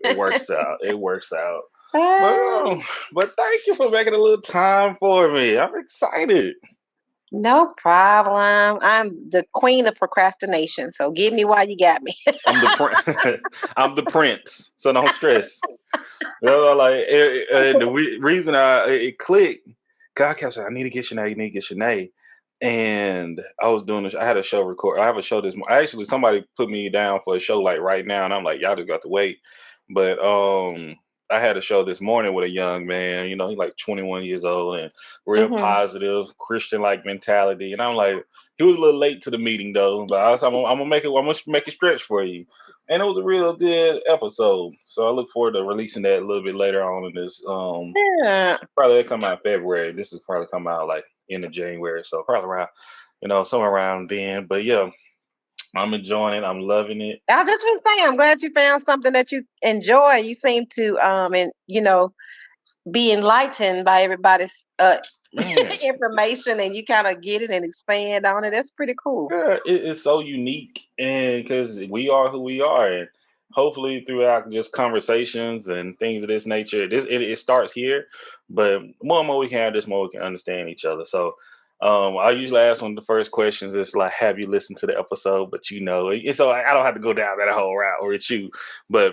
It works out. It works out. Uh, But thank you for making a little time for me. I'm excited. no problem. I'm the queen of procrastination, so get me while you got me. I'm the I'm the prince, so don't stress. You know, like reason it clicked, God kept saying, "I need to get Shenee. You need to get Shenee." And I was doing this. I had a show record. I have a show this. Actually, somebody put me down for a show like right now, and I'm like, y'all just got to wait. But I had a show this morning with a young man. You know, he's like 21 years old and real Hmm. positive Christian like mentality. And I'm like, he was a little late to the meeting though, but I'm gonna make it. I'm gonna make it stretch for you. And it was a real good episode. So I look forward to releasing that a little bit later on in this. Yeah. Probably come out in February. This is probably come out like end of January. So probably around, somewhere around then. But yeah, I'm enjoying it. I'm loving it. I just was saying, I'm glad you found something that you enjoy. You seem to, and be enlightened by everybody's Man, information, and you kind of get it and expand on it. That's pretty cool. yeah, it's so unique, and because we are who we are, and hopefully throughout just conversations and things of this nature, it starts here. But more and more we can have this, more we can understand each other. So. I usually ask one of the first questions. It's like, have you listened to the episode? But so I don't have to go down that whole route or it's you. But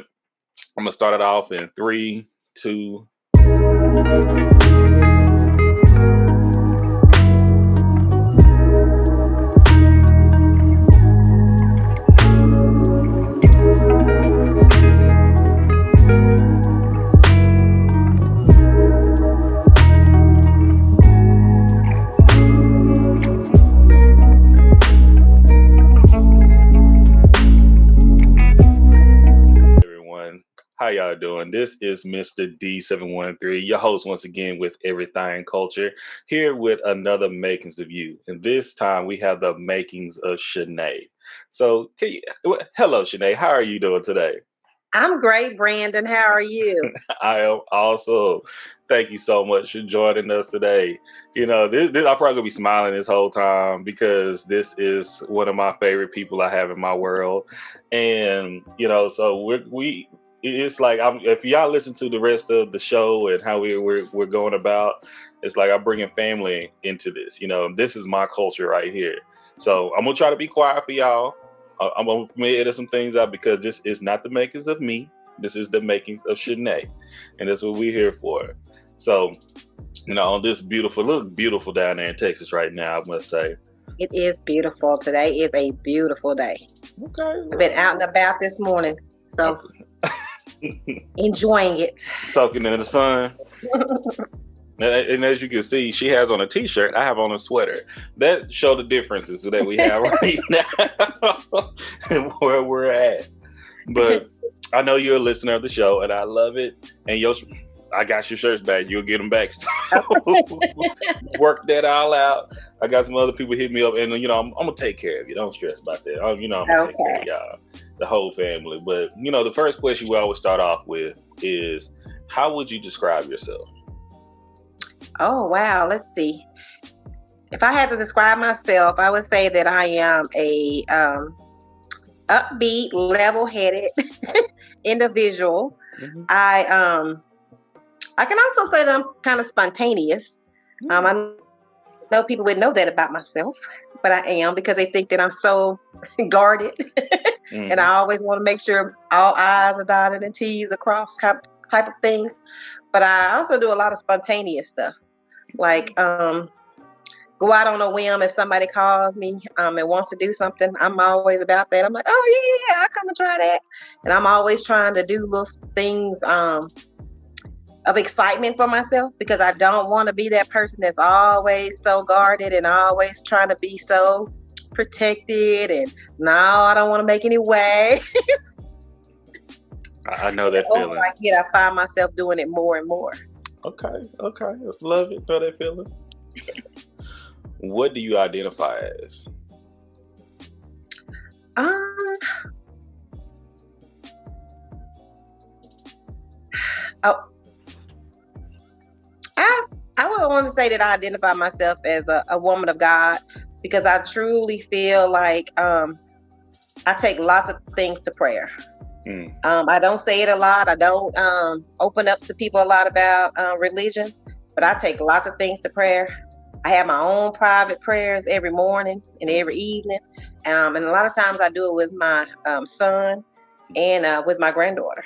I'm gonna start it off in 3, 2. Everyone, how y'all doing? This is Mr. D713, your host once again with Everything Culture, here with another Makings of You. And this time we have the Makings of Shenee. So, hello, Shenee. How are you doing today? I'm great, Brandon. How are you? I am also. Thank you so much for joining us today. This I'm probably gonna be smiling this whole time because this is one of my favorite people I have in my world, and so it's like if y'all listen to the rest of the show and how we're going about, it's like I'm bringing family into this. This is my culture right here. So I'm gonna try to be quiet for y'all. I'm gonna edit some things out because this is not the makings of me. This is the makings of Shenee, and that's what we're here for. So, on this look beautiful down there in Texas right now, I must say. It is beautiful. Today is a beautiful day. Okay. I've been out and about this morning, so enjoying it. Soaking in the sun. And as you can see, she has on a t-shirt. I have on a sweater. That show the differences that we have right now and where we're at. But I know you're a listener of the show, and I love it. And I got your shirts back. You'll get them back. So work that all out. I got some other people hit me up, and I'm gonna take care of you. Don't stress about that. I'm gonna take care of y'all, the whole family. But the first question we always start off with is, how would you describe yourself? Oh, wow. Let's see. If I had to describe myself, I would say that I am a upbeat, level-headed individual. Mm-hmm. I can also say that I'm kind of spontaneous. Mm-hmm. I know people would know that about myself, but I am, because they think that I'm so guarded. Mm-hmm. And I always want to make sure all I's are dotted and T's are crossed, type of things. But I also do a lot of spontaneous stuff, like go out on a whim. If somebody calls me and wants to do something, I'm always about that. I'm like, oh yeah, I'll come and try that. And I'm always trying to do little things of excitement for myself, because I don't want to be that person that's always so guarded and always trying to be so protected. And no, I don't want to make any waves. I know that feeling. I find myself doing it more and more. Okay. Love it. Know that feeling. What do you identify as? I would want to say that I identify myself as a woman of God, because I truly feel like I take lots of things to prayer. Mm. I don't say it a lot. I don't open up to people a lot about religion, but I take lots of things to prayer. I have my own private prayers every morning and every evening. And a lot of times I do it with my son and with my granddaughter.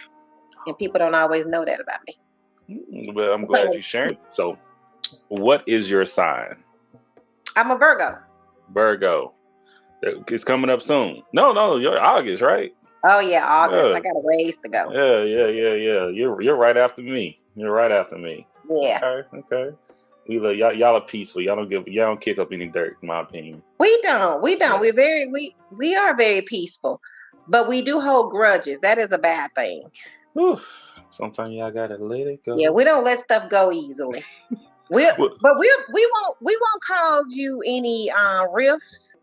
And people don't always know that about me. But I'm glad So you shared. So, what is your sign? I'm a Virgo. Virgo. It's coming up soon. No, you're August, right? Oh yeah, August. Yeah, I got a ways to go. yeah. You're right after me. You're right after me. Yeah. Okay. Y'all are peaceful. Y'all don't kick up any dirt, in my opinion. We don't. We don't. Yeah. We are very peaceful. But we do hold grudges. That is a bad thing. Whew. Sometimes y'all gotta let it Yeah, go. we don't let stuff go easily. We'll Well, but we won't cause you any rifts,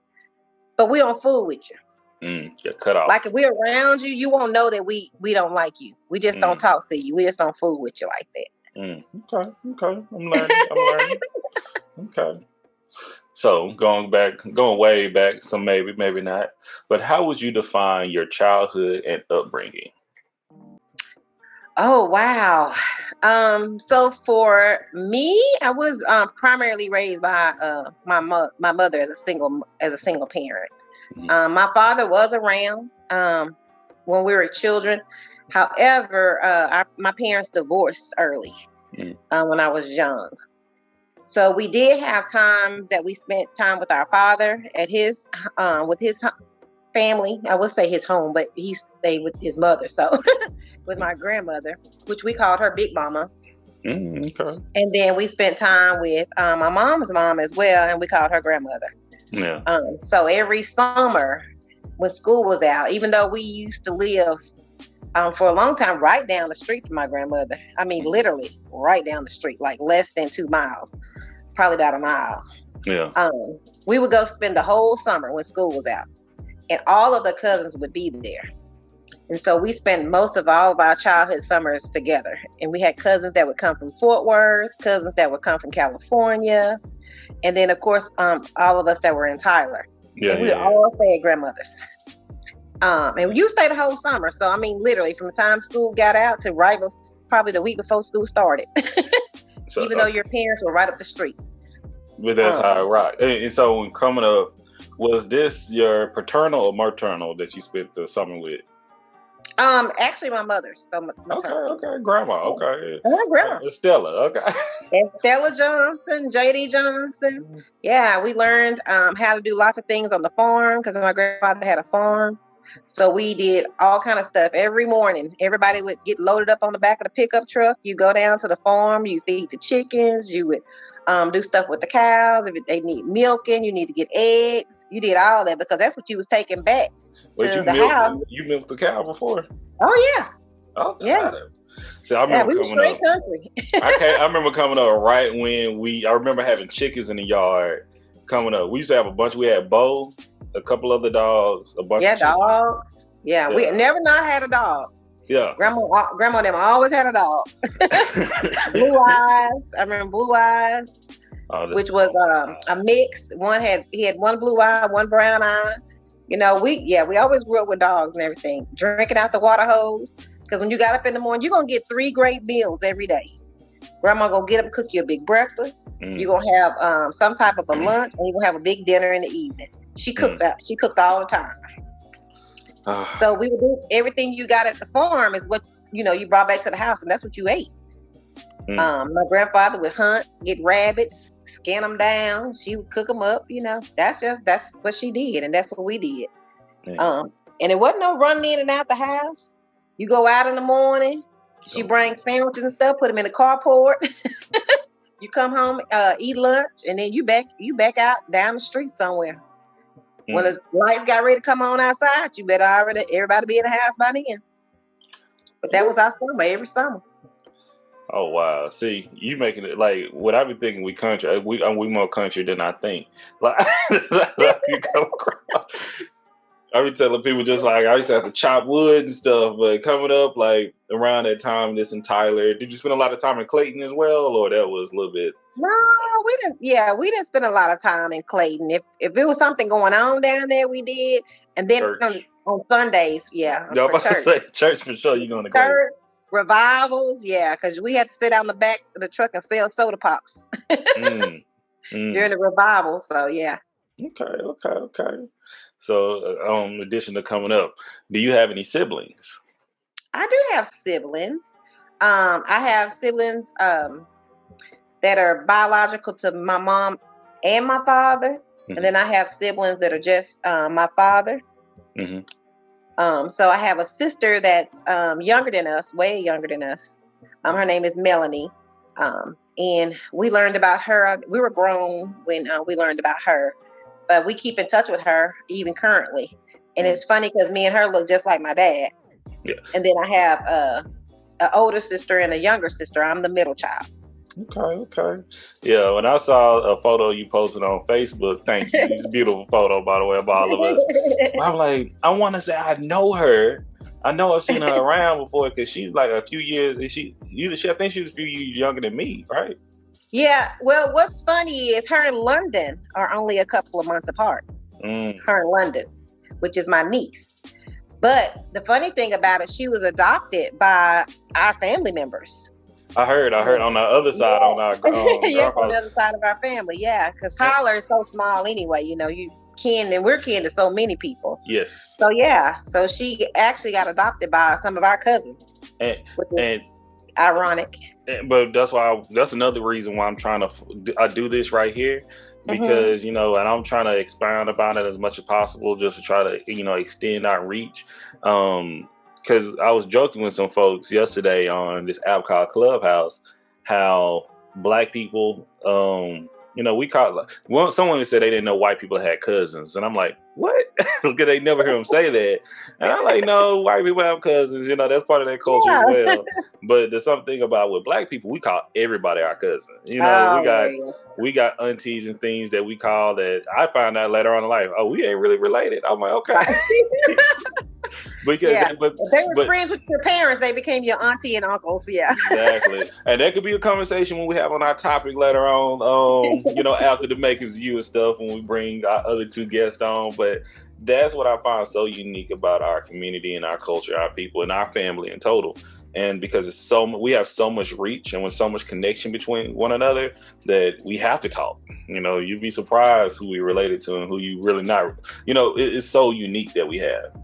but we don't fool with you. you're cut off. Like if we're around you, you won't know that we don't like you. We just don't Mm, talk to you. We just don't fool with you like okay. I'm learning. Okay. So going way back, so maybe not. But how would you define your childhood and upbringing? Oh wow. So for me, I was primarily raised by my mother as a single parent. Mm, My father was around when we were children. However, my parents divorced early mm, when I was young. So we did have times that we spent time with our father at his with his family. I would say his home, but he stayed with his mother. So with my grandmother, which we called her Big Mama. okay. And then we spent time with my mom's mom as well, and we called her grandmother. Yeah. So every summer when school was out, even though we used to live for a long time right down the street from my grandmother, I mean, literally right down the street, like less than 2 miles, probably about a mile. Yeah. We would go spend the whole summer when school was out, and all of the cousins would be there. And so we spent most of all of our childhood summers together. And we had cousins that would come from Fort Worth, cousins that would come from California, and then of course all of us that were in Tyler. Yeah. And we all stay at grandmother's. And you stay the whole summer. So I mean, literally from the time school got out to probably the week before school started. So, Even though your parents were right up the street. but that's how it rocked. And so when coming up, was this your paternal or maternal that you spent the summer with? Actually my mother's. So Okay, grandma. Okay, grandma. Stella. Okay. And Stella Johnson, JD Johnson. Yeah, we learned how to do lots of things on the farm because my grandfather had a farm. So we did all kind of stuff every morning. Everybody would get loaded up on the back of the pickup truck. You go down to the farm, you feed the chickens, you would do stuff with the cows. If they need milking, you need to get eggs. You did all that because that's what you was taking back But to the house. you milked the cow before? Oh yeah. Oh, Yeah. See, I Yeah, remember we were coming straight up. country. I remember coming up right when I remember having chickens in the yard coming up. We used to have a bunch. We had Bo, a couple other dogs, a bunch of chickens. Dogs. Yeah, we never not had a dog. Yeah. Grandma and them always had a dog. Blue Eyes. I remember Blue Eyes, which was a mix. He had one blue eye, one brown eye. You know, we always grew up with dogs and everything. Drinking out the water hose. Because when you got up in the morning, you're going to get 3 great meals every day. Grandma going to get up and cook you a big breakfast. You're going to have some type of a lunch, and you're going to have a big dinner in the evening. She cooked She cooked all the time. So we would do everything you got at the farm is what, you brought back to the house, and that's what you ate. My grandfather would hunt, get rabbits, skin them down. She would cook them up, That's what she did, and that's what we did. And it wasn't no running in and out the house. You go out in the morning. She brings sandwiches and stuff, put them in the carport. You come home, eat lunch, and then you back out down the street somewhere. When the lights got ready to come on outside, you better everybody be in the house by then. But that was our summer, every summer. Oh wow! See, you making it like what I be thinking. We country. We more country than I think. Like, you come across. I be telling people just like I used to have to chop wood and stuff, but coming up like around that time, this in Tyler, did you spend a lot of time in Clayton as well, or that was a little bit? No, we didn't. Yeah, we didn't spend a lot of time in Clayton. If it was something going on down there, we did. And then On Sundays, yeah, No, I'm for about to church. say church for sure. You're going to go. Church, revivals, yeah, because we had to sit on the back of the truck and sell soda pops Mm, during mm. the revival. So yeah, Okay, okay, okay. So, in addition to coming up, do you have any siblings? I do have siblings. I have siblings that are biological to my mom and my father, and Hmm. then I have siblings that are just my father. Hmm. So I have a sister that's younger than us, way younger than us. Her name is Melanie. And we learned about her. We were grown when we learned about her, but we keep in touch with her even currently. And Mm. it's funny because me and her look just like my dad. Yeah. And then I have an older sister and a younger sister. I'm the middle child. Okay, okay. Yeah, when I saw a photo you posted on Facebook, thank you. It's a beautiful photo, by the way, of all of us. I'm like, I want to say I know her. I know I've seen her around before because she's like a few years. Is she? Either she, I think she was a few years younger than me, right? Yeah. Well, what's funny is her and London are only a couple of months apart. Mm. Her and London, which is my niece. But the funny thing about it, she was adopted by our family members. I heard on the other side, Yeah. on our Yes, on the grandfather. other side of our family. Yeah, because Tyler is so small anyway. You kin and we're kin to so many people. Yes, So yeah, so she actually got adopted by some of our cousins, and which is and ironic. but that's another reason why I'm trying to I do this right here Hmm. because and I'm trying to expound about it as much as possible just to try to extend our reach. Because I was joking with some folks yesterday on this app called Clubhouse how black people we call someone said they didn't know white people had cousins, and I'm like, what? Because they never hear them say that, and I'm like, no, white people have cousins, that's part of their culture as Yeah. well. But there's something about with black people, we call everybody our cousin. We Oh got well. aunties and things that we call that I found out later on in life. Oh, we ain't really related. I'm like, okay. Right. Because Yeah. but If they were but friends with your parents, they became your auntie and uncles. Yeah. exactly, and that could be a conversation when we have on our topic later on. After the makings of you and stuff, when we bring our other two guests on. But that's what I find so unique about our community and our culture, our people, and our family in total. And because we have so much reach and with so much connection between one another that we have to talk. You'd be surprised who we related to and who you really not. It's so unique that we have.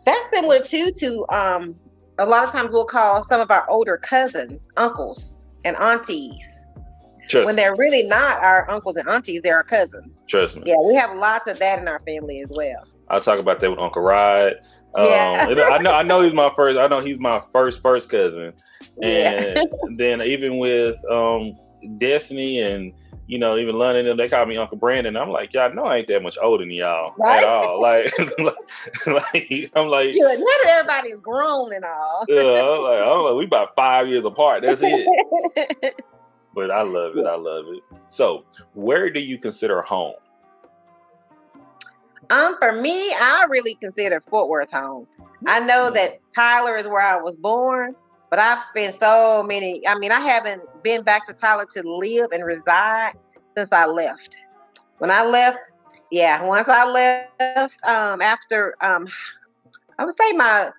That's similar too to a lot of times we'll call some of our older cousins uncles and aunties Trust when me. they're really not our uncles and aunties, they're our cousins. Trust me. Yeah, we have lots of that in our family as well. I'll talk about that with Uncle Rod. Yeah. I know he's my first. I know he's my first cousin, Yeah. and then even with Destiny and even London, they call me Uncle Brandon. I'm like, y'all know I ain't that much older than y'all Right? at all. Like, I'm like, Good. Not that everybody's grown and all. I'm like, we about 5 years apart. That's it. But I love it. I love it. So, where do you consider home? For me, I really consider Fort Worth home. I know that Tyler is where I was born, but I've spent so many. I mean, I haven't been back to Tyler to live and reside since I left. When I left, yeah, once I left, after I would say my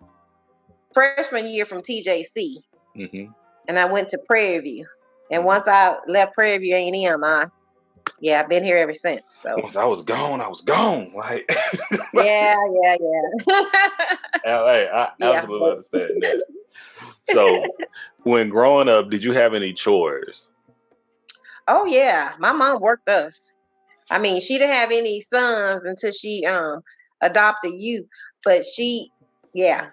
freshman year from TJC, Mm-hmm. and I went to Prairie View. And once I left Prairie View A&M, I've been here ever since. So Once I was gone, I was gone. Like, yeah. hey, I Yeah. absolutely understand that. So, when growing up, did you have any chores? Oh yeah, my mom worked us. I mean, she didn't have any sons until she adopted you, but she didn't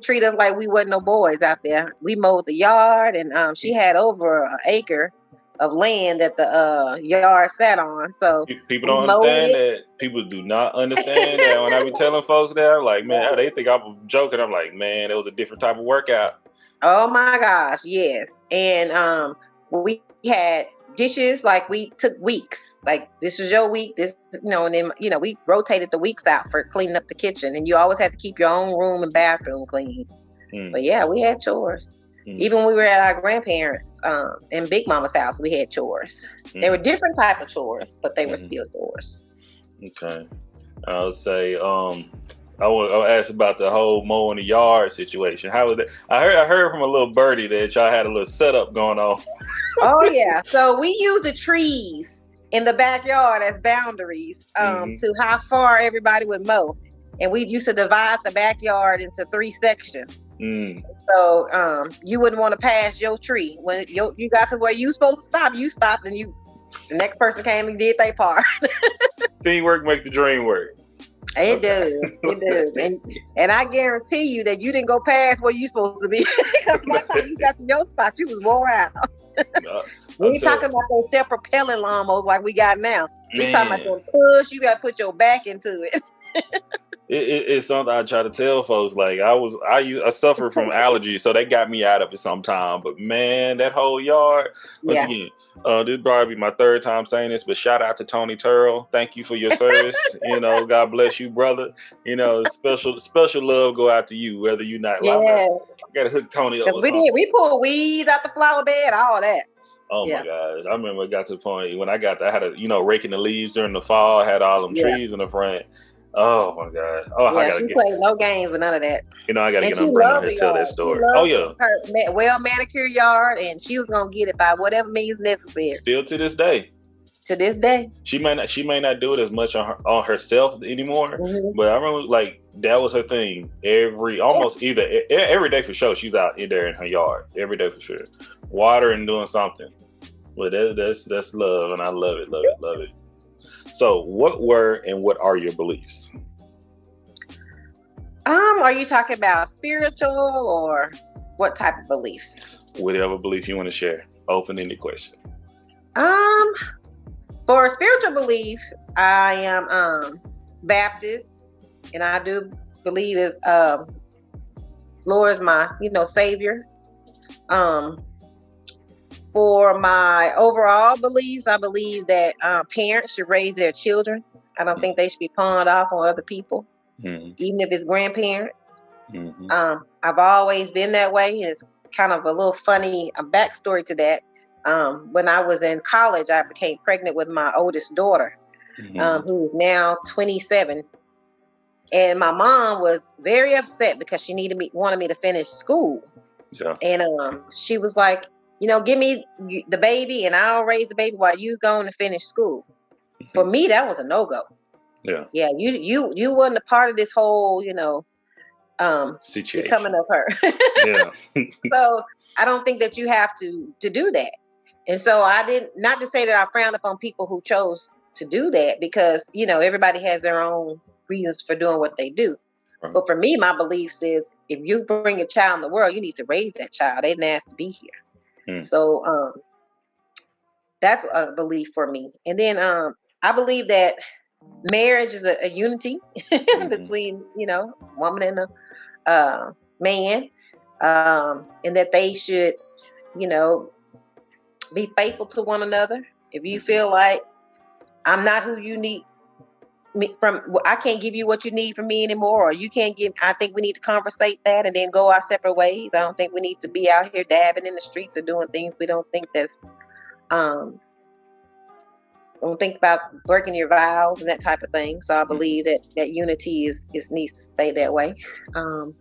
treat us like we wasn't no boys out there. We mowed the yard, and she had over an acre of land that the yard sat on. So People we don't mowed understand it. that. People do not understand that. When I be telling folks that, I'm like, man, they think I'm joking. I'm like, man, it was a different type of workout. Oh my gosh, yes. And we had dishes like we took weeks. Like this is your week, and then we rotated the weeks out for cleaning up the kitchen, and you always had to keep your own room and bathroom clean. But yeah, we had chores. Even when we were at our grandparents' in Big Mama's house, we had chores. They were different type of chores, but they were still chores. Okay. I would say I'll ask about the whole mowing the yard situation. How was that? I heard from a little birdie that y'all had a little setup going on. Oh yeah. So we use the trees in the backyard as boundaries Hmm. to how far everybody would mow. And we used to divide the backyard into 3 sections. Mm. So you wouldn't want to pass your tree. When you got to where you supposed to stop, you stopped and the next person came and did their part. Teamwork make the dream work. It Okay. does. It does. And I guarantee you that you didn't go past where you supposed to be. Because by the time you got to your spot, you was wore out. We I'll ain't tell talking about those self-propelling lawnmowers like we got now. We talking about man. them push. You got to put your back into it. It's something I try to tell folks. Like I suffer from allergies, so that got me out of it sometime. But man, that whole yard. Once Yeah. again, this probably be my third time saying this, but shout out to Tony Turrell. Thank you for your service. God bless you, brother. Special love go out to you, whether you not. Well, Yeah. I gotta hook Tony up Because with we did. something. We pulled weeds out the flower bed, all that. Oh my Yeah. gosh. I remember it got to the point when I had a, raking the leaves during the fall, I had all them Yeah. trees in the front. Oh my God. Oh, I Yeah. gotta She get, played no games with none of that. I gotta And get she on Brandon on loved here the to tell that yard. She story. Oh loved yeah. her well manicured yard, and she was gonna get it by whatever means necessary. Still to this day. To this day. She may not do it as much on herself anymore, Mm-hmm. but I remember like that was her thing. Almost either every day for sure. She's out in there in her yard every day for sure, water and doing something. But that's love, and I love it, love it, love it. So, what were and what are your beliefs? Are you talking about spiritual or what type of beliefs? Whatever belief you want to share. Open-ended question. For spiritual beliefs, I am Baptist, and I do believe is Lord is my Savior. For my overall beliefs, I believe that parents should raise their children. I don't think they should be pawned off on other people, even if it's grandparents. I've always been that way. It's kind of a little funny backstory to that. When I was in college, I became pregnant with my oldest daughter, who is now 27. And my mom was very upset because she wanted me to finish school. Yeah. And she was like, give me the baby and I'll raise the baby while you going to finish school. For me, that was a no-go. Yeah. Yeah, you wasn't a part of this whole, situation becoming of her. Yeah. So I don't think that you have to do that. And so not to say that I frown upon people who chose to do that, because, everybody has their own reasons for doing what they do. Right. But for me, my belief is if you bring a child in the world, you need to raise that child. They didn't ask to be here. So that's a belief for me. And then I believe that marriage is a unity between, woman and a man, and that they should, be faithful to one another. If you feel like I'm not who you need me from, I can't give you what you need from me anymore, or you can't give, I think we need to conversate that and then go our separate ways. I don't think we need to be out here dabbing in the streets or doing things we don't think that's, don't think about breaking your vows and that type of thing. So I believe that unity needs to stay that way. So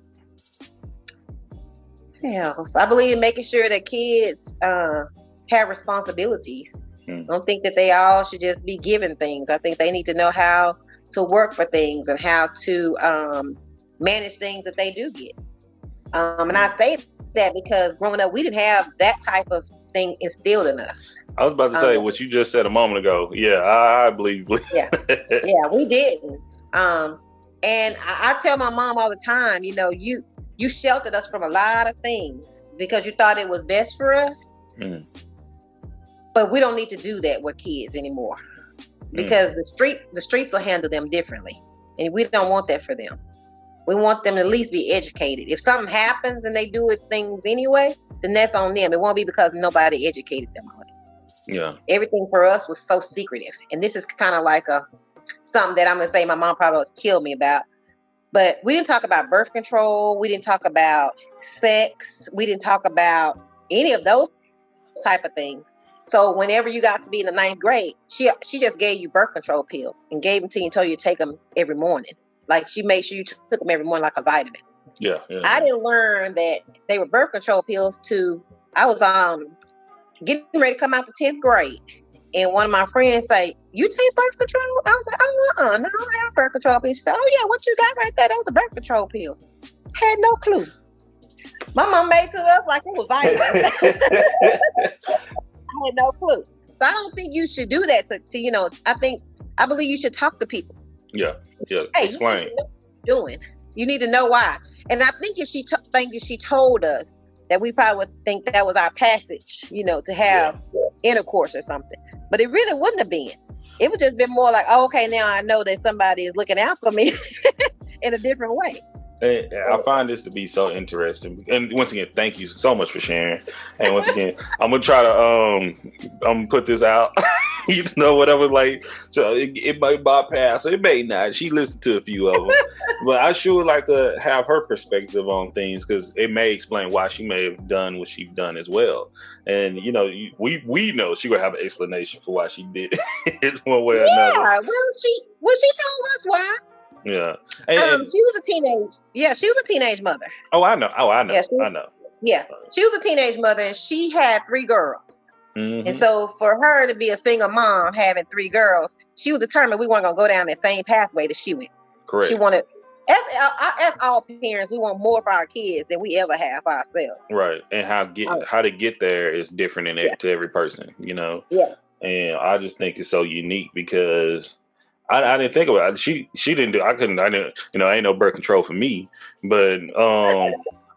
I believe in making sure that kids have responsibilities. I don't think that they all should just be given things. I think they need to know how to work for things and how to manage things that they do get. And I say that because growing up, we didn't have that type of thing instilled in us. I was about to say what you just said a moment ago. Yeah, I believe. Yeah, we didn't. And I tell my mom all the time, you sheltered us from a lot of things because you thought it was best for us. But we don't need to do that with kids anymore, because the streets will handle them differently, and we don't want that for them. We want them to at least be educated. If something happens and they do things anyway, then that's on them. It won't be because nobody educated them on it. Yeah. Everything for us was so secretive, and this is kind of like something that I'm gonna say my mom probably would kill me about. But we didn't talk about birth control. We didn't talk about sex. We didn't talk about any of those type of things. So whenever you got to be in the 9th grade, she just gave you birth control pills and gave them to you and told you to take them every morning. Like she made sure you took them every morning like a vitamin. Yeah. I didn't learn that they were birth control pills I was getting ready to come out the 10th grade. And one of my friends say, "You take birth control?" I was like, "Oh, no, I don't have birth control pills." She said, "Oh yeah, what you got right there? Those are birth control pills." Had no clue. My mom made to us like it was vitamins. I had no clue. So I don't think you should do that to I believe you should talk to people. Yeah. Hey, Explain. You need to know what you're doing. You need to know why. And I think if she told us that, we probably would think that was our passage, to have intercourse or something. But it really wouldn't have been. It would just been more like, oh, okay, now I know that somebody is looking out for me in a different way. And I find this to be so interesting. And once again, thank you so much for sharing. And once again, I'm gonna try to I'm gonna put this out. Whatever, like it might bypass, it may not. She listened to a few of them, but I sure would like to have her perspective on things, because it may explain why she may have done what she's done as well. And we know she would have an explanation for why she did it one way or another. Yeah, well, she told us why. Yeah. She was a teenage. Yeah, she was a teenage mother. Oh, I know. Yeah, I know. Yeah, she was a teenage mother, and she had 3 girls. Mm-hmm. And so for her to be a single mom having 3 girls, she was determined we weren't going to go down that same pathway that she went. Correct. She wanted, as all parents, we want more for our kids than we ever have for ourselves. Right. And how to get there is different to every person, Yeah. And I just think it's so unique, because I didn't think about it. She didn't do. I didn't. Ain't no birth control for me. But I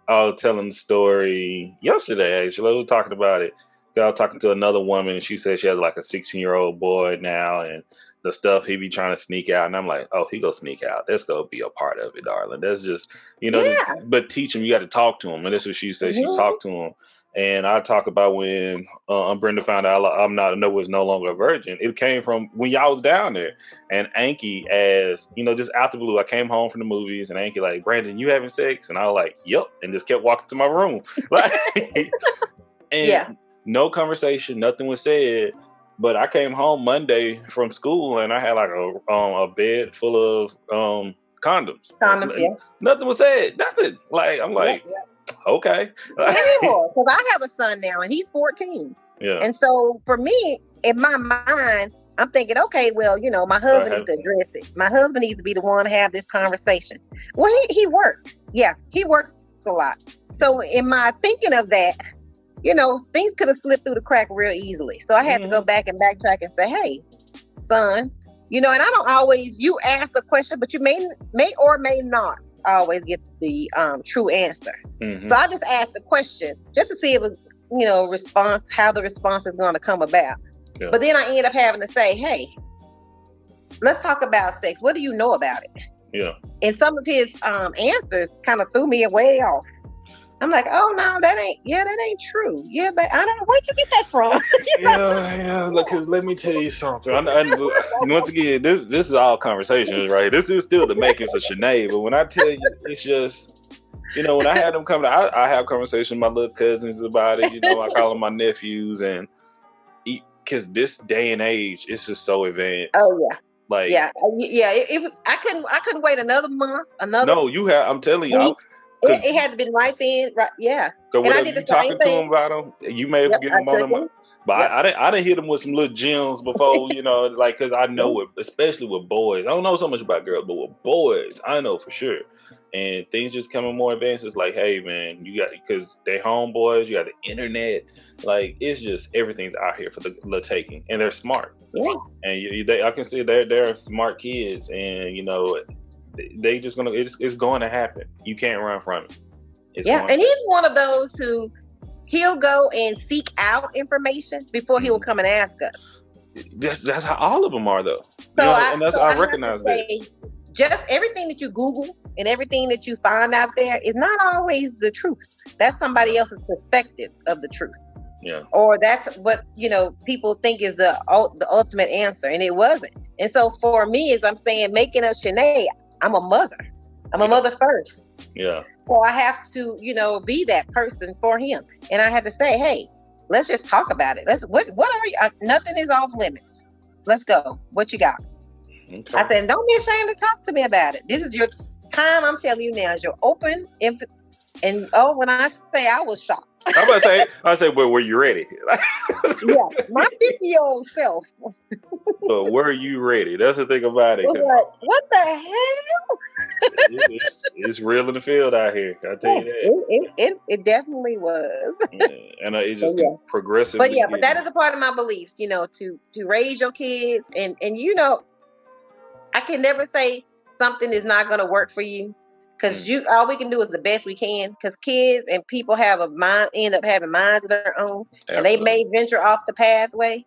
was telling the story yesterday. Actually, we were talking about it. I was talking to another woman, and she said she has like a 16-year-old boy now, and the stuff he be trying to sneak out. And I'm like, oh, he go sneak out. That's gonna be a part of it, darling. That's just But teach him. You got to talk to him, and that's what she said. Mm-hmm. She talked to him. And I talk about when Brenda found out was no longer a virgin. It came from when y'all was down there. And Anki, just out the blue, I came home from the movies, and Anki like, "Brandon, you having sex?" And I was like, "Yep," and just kept walking to my room. No conversation, nothing was said. But I came home Monday from school, and I had like a bed full of condoms. Nothing was said. Nothing. Like I'm like. Yeah. Okay. Anymore, because I have a son now, and he's 14. Yeah. And so for me, in my mind, I'm thinking, okay, well, my husband needs to address it. My husband needs to be the one to have this conversation. Well, he works. Yeah, he works a lot. So in my thinking of that, things could have slipped through the crack real easily. So I had to go back and backtrack and say, hey, son, and I don't always, you ask a question, but you may or may not always get the true answer. Mm-hmm. So I just asked the question just to see if it was, how the response is going to come about. Yeah. But then I ended up having to say, hey, let's talk about sex. What do you know about it? Yeah. And some of his answers kind of threw me way off. I'm like, oh no, that ain't true. Yeah, but I don't know, where'd you get that from? Yeah. Because let me tell you something. Once again, this is all conversations, right? This is still the makings of Shenee. But when I tell you, it's just, when I have them come, I have conversations with my little cousins about it. I call them my nephews, and because this day and age, it's just so advanced. Oh yeah. Like it was. I couldn't wait another month. No, you have. I'm telling you. It had to be right then, right? Yeah. So whatever you talking to him about them, you may have given them all them. But I didn't hit them with some little gems before, because I know it, especially with boys. I don't know so much about girls, but with boys, I know for sure. And things just coming more advanced. It's like, hey man, because they homeboys, you got the internet. Like it's just everything's out here for the taking, and they're smart. Yeah. And I can see they're smart kids, and they just it's going to happen. You can't run from it. And he's one of those who he'll go and seek out information before he will come and ask us. That's how all of them are, though. I recognize that. Just everything that you Google and everything that you find out there is not always the truth. That's somebody else's perspective of the truth. Yeah. Or that's what people think is the ultimate answer, and it wasn't. And so for me, as I'm saying, Making of Shenee, I'm a mother. I'm a mother first. Yeah. So I have to, be that person for him. And I had to say, hey, let's just talk about it. What are you? Nothing is off limits. Let's go. What you got? I Okay. said, don't be ashamed to talk to me about it. This is your time. I'm telling you now, is your open and oh, when I say I was shocked. I say, but were you ready? Yeah, my 50-year-old self But were you ready? That's the thing about it. was 'Cause like, what the hell? it's real in the field out here. I tell Yeah, you that. it definitely was. Yeah. And it But just yeah. can progressively But getting that there. is a part of my beliefs, to raise your kids and I can never say something is not going to work for you because Mm, all we can do is the best we can because kids and people have a mind, end up having minds of their own, and they absolutely. may venture off the pathway,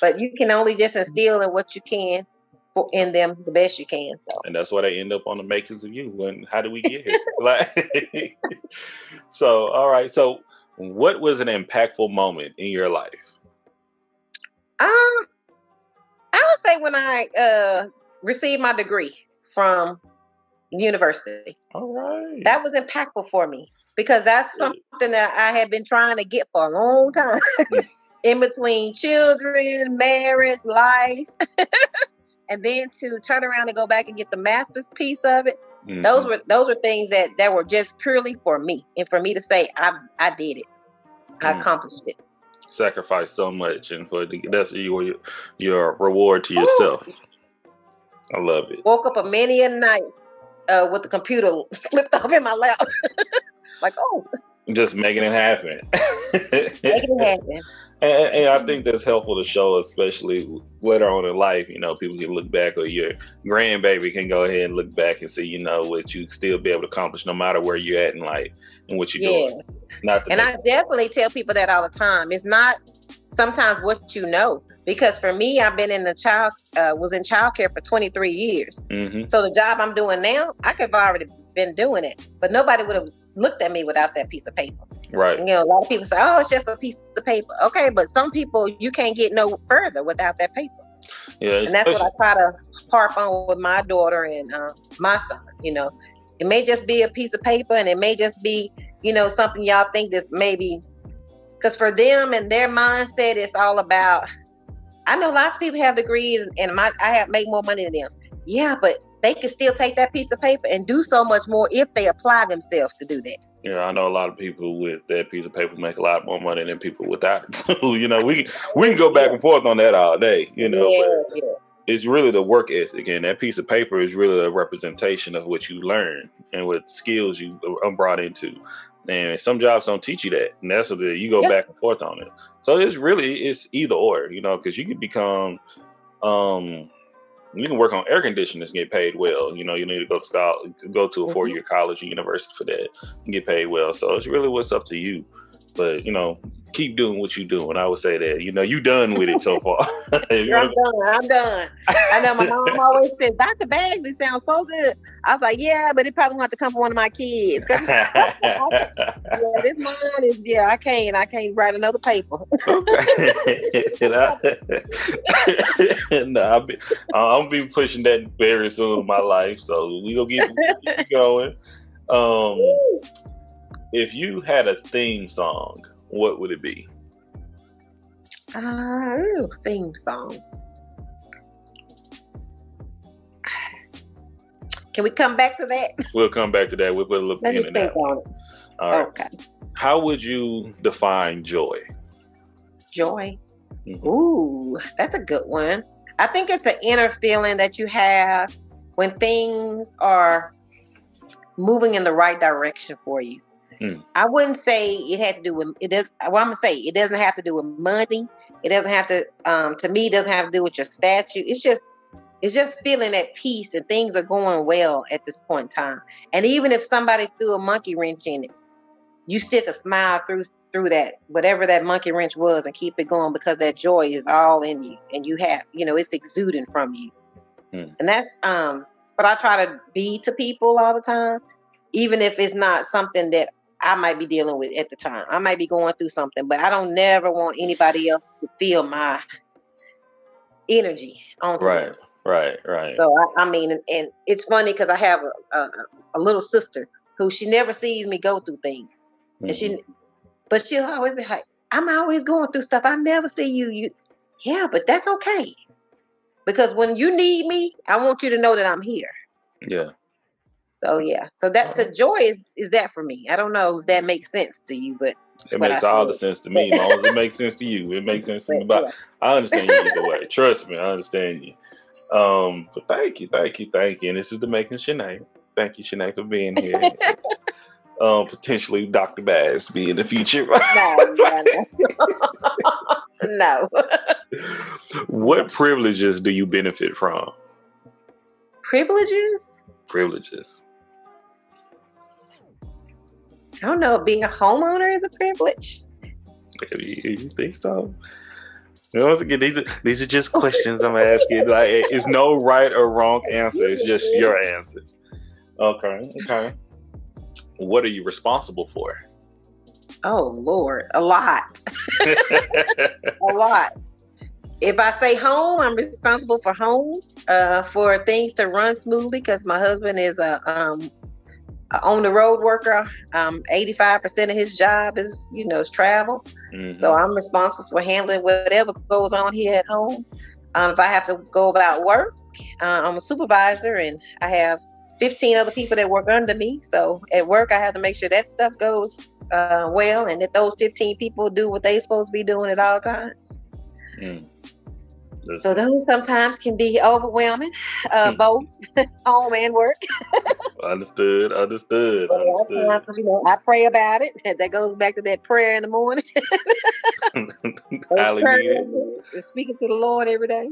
but you can only just instill in what you can in them the best you can. So, And that's why they end up on the makings of you. When how do we get here? Like, so all right. So, what was an impactful moment in your life? um, I would say when I received my degree from university, All right. that was impactful for me because that's something that I had been trying to get for a long time. In between children, marriage, life, and then to turn around and go back and get the master's piece of it. Those Mm-hmm. were things that were just purely for me, and for me to say I did it, I Mm. accomplished it. Sacrifice so much, and that's your reward to Ooh, yourself. I love it. woke up a many a night with the computer flipped up in my lap, like oh, Just making it happen. making it happen. And I think that's helpful to show, especially later on in life. People can look back, or your grandbaby can go ahead and look back and see, what you still be able to accomplish no matter where you're at in life and what you're doing. Yes, Not to and make I definitely tell people that all the time. It's not sometimes what you know, because for me, I've been in was in childcare for 23 years. hmm So the job I'm doing now, I could have already been doing it, but nobody would have looked at me without that piece of paper. right, And, a lot of people say, "Oh, it's just a piece of paper." Okay, but some people you can't get no further without that paper, yeah, and that's what I especially try to harp on with my daughter and my son. It may just be a piece of paper, and it may just be something y'all think that's maybe because for them and their mindset, it's all about. I know lots of people have degrees, and I have make more money than them. Yeah, but they can still take that piece of paper and do so much more if they apply themselves to do that. I know a lot of people with that piece of paper make a lot more money than people without it. So we can go back Yeah, and forth on that all day, but yeah, yes. it's really the work ethic, and that piece of paper is really a representation of what you learn and what skills you are brought into. And some jobs don't teach you that, and that's what you go Yep. back and forth on it. So it's either or, because you can become, you can work on air conditioners and get paid well. You need to go to a Mhm. 4-year college or university for that and get paid well. So it's really what's up to you. But keep doing what you do. And I would say that you done with it so far. If you I'm want done. I'm done. I know my mom always says, Dr. Bagley sounds so good. I was like, yeah, but it probably want to come from one of my kids. Cause yeah, this mine is I can't write another paper. okay. No, I'll be pushing that very soon in my life. So we gonna keep going. Um, if you had a theme song, what would it be? Theme song. Can we come back to that? We'll come back to that. We'll put a little Let pin me in think that one. on it. All right. Okay. How would you define joy? Joy. Mhm. Ooh, that's a good one. I think it's an inner feeling that you have when things are moving in the right direction for you. Mm. I wouldn't say it had to do with it does well, I'm gonna say it doesn't have to do with money. It doesn't have to me it doesn't have to do with your statue. It's just feeling at peace and things are going well at this point in time. And even if somebody threw a monkey wrench in it, you stick a smile through that, whatever that monkey wrench was, and keep it going because that joy is all in you and you have, it's exuding from you. Mm. And that's what I try to be to people all the time, even if it's not something that I might be dealing with at the time. I might be going through something, but I don't never want anybody else to feel my energy onto them. Right. Right. So I mean, and it's funny because I have a little sister who she never sees me go through things, and Mhm. but she'll always be like, "I'm always going through stuff. I never see you. Yeah, but that's okay because when you need me, I want you to know that I'm here. Yeah. So yeah, so that's the joy is that for me. I don't know if that makes sense to you, but It what I makes all the said. sense to me, as long as it makes sense to you. It makes sense to me. But Yeah. I understand you either way. Trust me, I understand you. But thank you, thank you, thank you. And this is the Making Shenee. Thank you, Shenee, for being here. Potentially Dr. Bass be in the future. No. No. What privileges do you benefit from? Privileges? Privileges. I don't know. Being a homeowner is a privilege. You think so? Once again, these are just questions I'm asking. Like, it's no right or wrong answer. It's just your answers. Okay. What are you responsible for? Oh Lord, a lot. A lot. If I say home, I'm responsible for home, for things to run smoothly because my husband is a on the road worker. 85% of his job is travel. Mm-hmm. So I'm responsible for handling whatever goes on here at home. If I have to go about work, I'm a supervisor and I have 15 other people that work under me. So at work, I have to make sure that stuff goes well and that those 15 people do what they're supposed to be doing at all times. So those sometimes can be overwhelming, both home and work. Understood. I pray about it. That goes back to that prayer in the morning. Highly needed. Speaking to the Lord every day,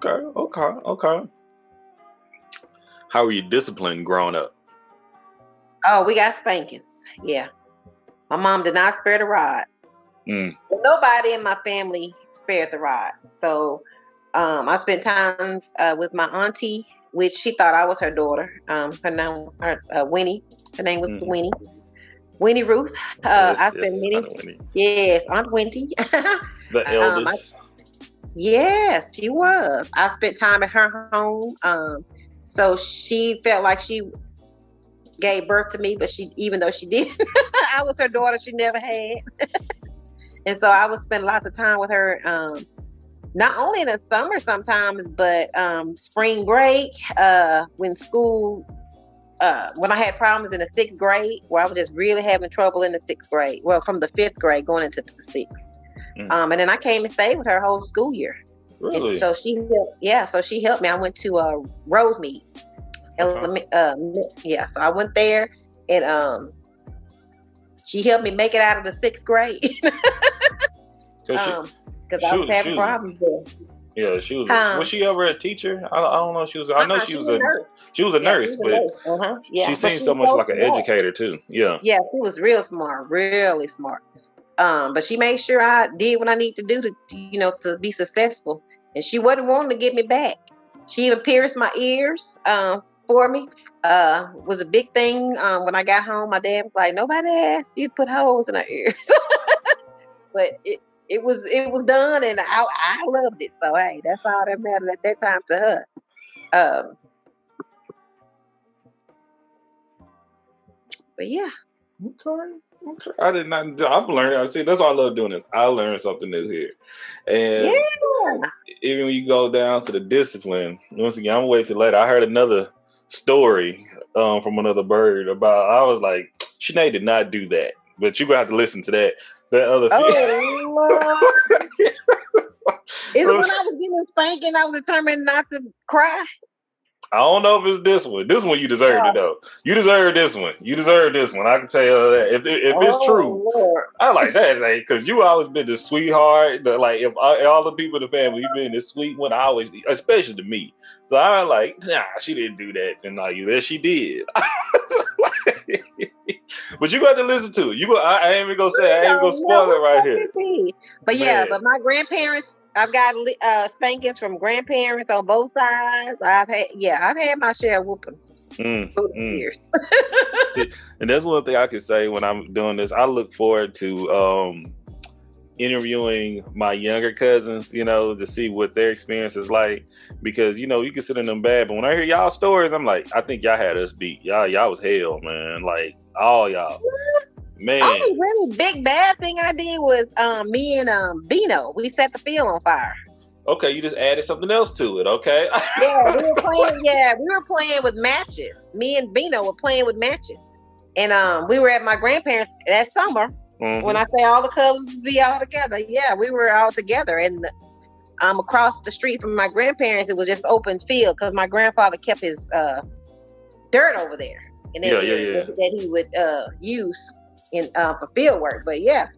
Okay. How were you disciplined growing up? Oh, we got spankings. Yeah. My mom did not spare the rod. Nobody in my family spared the rod. So I spent times with my auntie, which she thought I was her daughter. Her name, Winnie. Her name was Winnie. Winnie Ruth. I spent many. Yes, Aunt Winnie. The eldest. Yes, she was. I spent time at her home. So she felt like she gave birth to me, but even though she did, I was her daughter she never had. And so I would spend lots of time with her, not only in the summer sometimes, but spring break, when I had problems in the 6th grade, where I was just really having trouble in the 6th grade. Well, from the 5th grade going into the 6th. And then I came and stayed with her whole school year. Really? And so she helped me. I went to Rosemead. Okay. So I went there and she helped me make it out of the 6th grade. Because I was having problems there. Yeah, she was. Was she ever a teacher? I don't know. She was. I know she was a. She was a nurse, but she seemed so much like an educator too. Yeah. Yeah, she was real smart, really smart. But she made sure I did what I need to do to be successful. And she wasn't wanting to get me back. She even pierced my ears for me. Was a big thing. When I got home, my dad was like, "Nobody asked you to put holes in her ears," but it was done, and I loved it. So hey, that's all that mattered at that time to her. But yeah. Okay. I did not. I'm learning. I see. That's why I love doing this. I learned something new here, and even when you go down to the discipline, once again, I'm waiting till later. I heard another story from another bird about. I was like, Shenee did not do that, but you gonna have to listen to that. That other. Oh Lord. Is it when I was getting spanking, I was determined not to cry? I don't know if it's this one. This one you deserved it though. You deserve this one. I can tell you that. If it's true, Lord. I like that, because you always been the sweetheart. Like if all the people in the family, you've been the sweet one. I always, especially to me. So I was like, nah, she didn't do that, and now you there, she did. But you got to listen to it. I ain't even gonna say. I ain't even gonna spoil it right here. But yeah, but my grandparents. I've got spankings from grandparents on both sides. I've had my share of whoopings through the years. And that's one thing I could say when I'm doing this. I look forward to interviewing my younger cousins, to see what their experience is like, because you can sit in them bad, but when I hear y'all stories, I'm like, I think y'all had us beat. Y'all was hell, man. Like all y'all. Man. Only really big bad thing I did was me and Bino. We set the field on fire. Okay, you just added something else to it. Okay. Yeah, we were playing. Yeah, we were playing with matches. Me and Bino were playing with matches, and we were at my grandparents that summer. When Mm-hmm. I say all the cousins be all together, yeah, we were all together, and across the street from my grandparents, it was just open field because my grandfather kept his dirt over there in that Yeah, yeah, area yeah. that he would use in for field work. But yeah,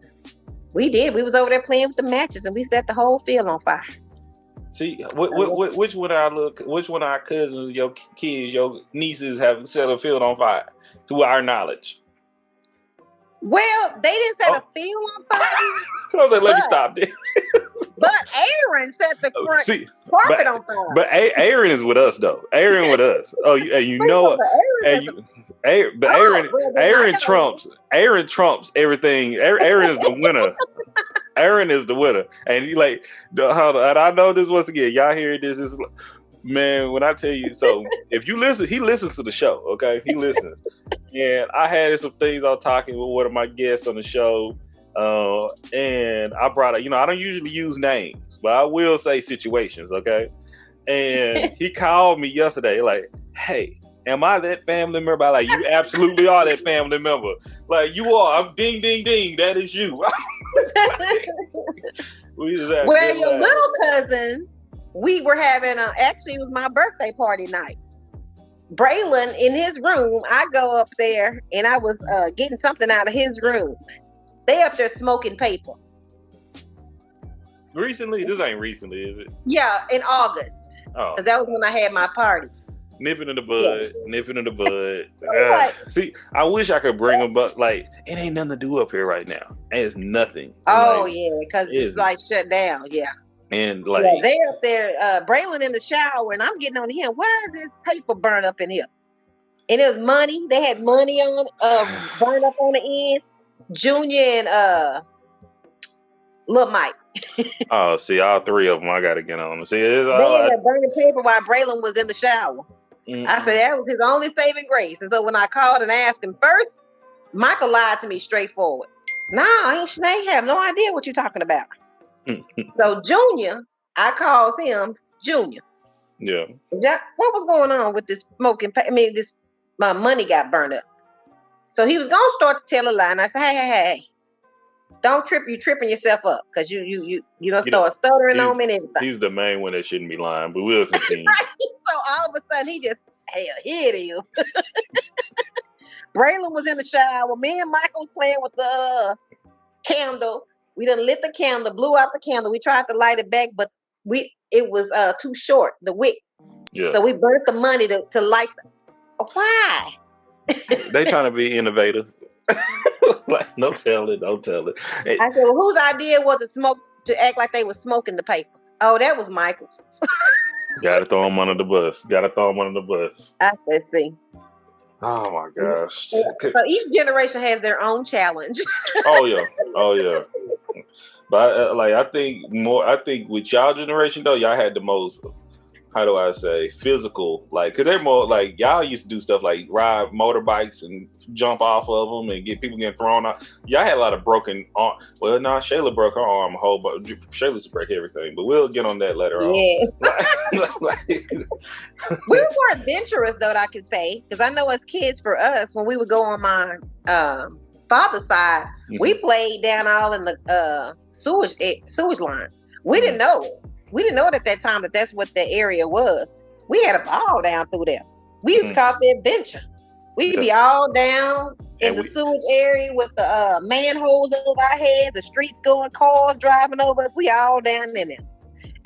we did. We was over there playing with the matches, and we set the whole field on fire. See, which one of our which one of our cousins, your kids, your nieces have set a field on fire, to our knowledge? Well, they didn't set a Oh, field on fire, I was like, let me but stop this. Aaron set the front See, carpet but on fire. but Aaron is with us though. Aaron with us. Oh, you Wait, know, but Aaron and set the. you, but Oh, well then I gotta. Aaron trumps everything. Aaron is the winner. Aaron is the winner, and you like, hold on, and I know this once again. Y'all hear this? Is man, when I tell you, so if you listen, he listens to the show. Okay, he listens. And I had some things I was talking with one of my guests on the show, and I brought up, I don't usually use names, but I will say situations. Okay, and he called me yesterday, like, hey. Am I that family member? I'm like, you absolutely are that family member. Like, you are. I'm ding, ding, ding. That is you. We just had Well, your little cousin, we were having actually it was my birthday party night. Braylon in his room, I go up there and I was getting something out of his room. They up there smoking paper. Recently? This ain't recently, is it? Yeah, in August. Oh. Because that was when I had my party. Nipping in the bud, nipping in the bud. Right. See, I wish I could bring them, but like, it ain't nothing to do up here right now. It's nothing. Oh, like, yeah, because it's like shut down. Yeah. And like, yeah, they up there, Braylon in the shower, and I'm getting on him. Why is this paper burned up in here? And it was money. They had money on, burned up on the end. Junior and Lil Mike. Oh, see, all three of them, I got to get on them. See, they ended up burning paper while Braylon was in the shower. Mm-mm. I said that was his only saving grace. And so when I called and asked him first, Michael lied to me straightforward. Nah, I have no idea what you're talking about. So Junior, I calls him Junior. Yeah. What was going on with this smoking? My money got burned up. So he was gonna start to tell a lie, and I said, hey, don't trip. You tripping yourself up because you don't start stuttering on me and everything. He's the main one that shouldn't be lying, but we'll continue. Right? So all of a sudden he just, hell, here it is. Braylon was in the shower. Me and Michael was playing with the candle. We done lit the candle, blew out the candle. We tried to light it back, but it was too short, the wick. Yeah. So we burnt the money to light. Why? They trying to be innovative. Like, don't tell it. I said, well, whose idea was to act like they were smoking the paper? Oh, that was Michael's. Gotta throw him under the bus. I said, see. Oh my gosh. So each generation has their own challenge. Oh yeah. But I think with y'all generation though, y'all had the most, how do I say, physical, like, cause they're more like, y'all used to do stuff like ride motorbikes and jump off of them and get people getting thrown out. Y'all had a lot of broken arm. Well, no, Shayla broke her arm a whole bunch. Shayla used to break everything, but we'll get on that later on. We were more adventurous though, I could say, because I know as kids, for us, when we would go on my father's side, we played down all in the sewage line. We didn't know. We didn't know it at that time that that's what the area was. We had a ball down through there. We used to call it the adventure. We'd be all down in the sewage area with the manholes over our heads, the streets going, cars driving over us. We all down in there.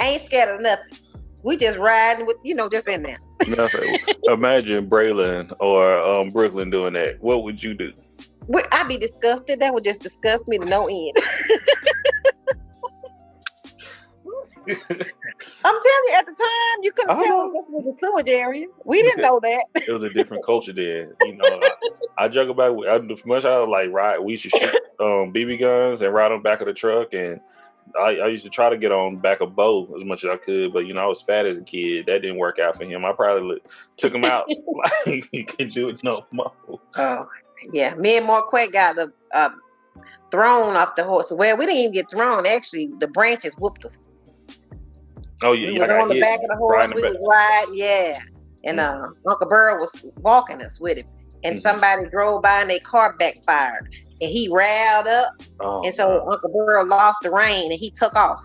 Ain't scared of nothing. We just riding with, just in there. Nothing. Imagine Braylon or Brooklyn doing that. What would you do? I'd be disgusted. That would just disgust me to no end. I'm telling you, at the time, you couldn't tell us this was a sewage area. We didn't know that. It was a different culture then. I joke about as much I like ride. We used to shoot BB guns and ride on the back of the truck, and I used to try to get on back of Bo as much as I could, but I was fat as a kid. That didn't work out for him. I probably took him out. Like, he can't do it no more. Oh yeah, me and Marquette got thrown off the horse. Well, we didn't even get thrown. Actually, the branches whooped us. Oh yeah, We y'all was got on the hit back of the horse. riding the We back. was riding, yeah. And Mm, Uncle Burl was walking us with him. And mhm. somebody drove by and their car backfired. And he riled up. Oh And so no. Uncle Burl lost the rein and he took off.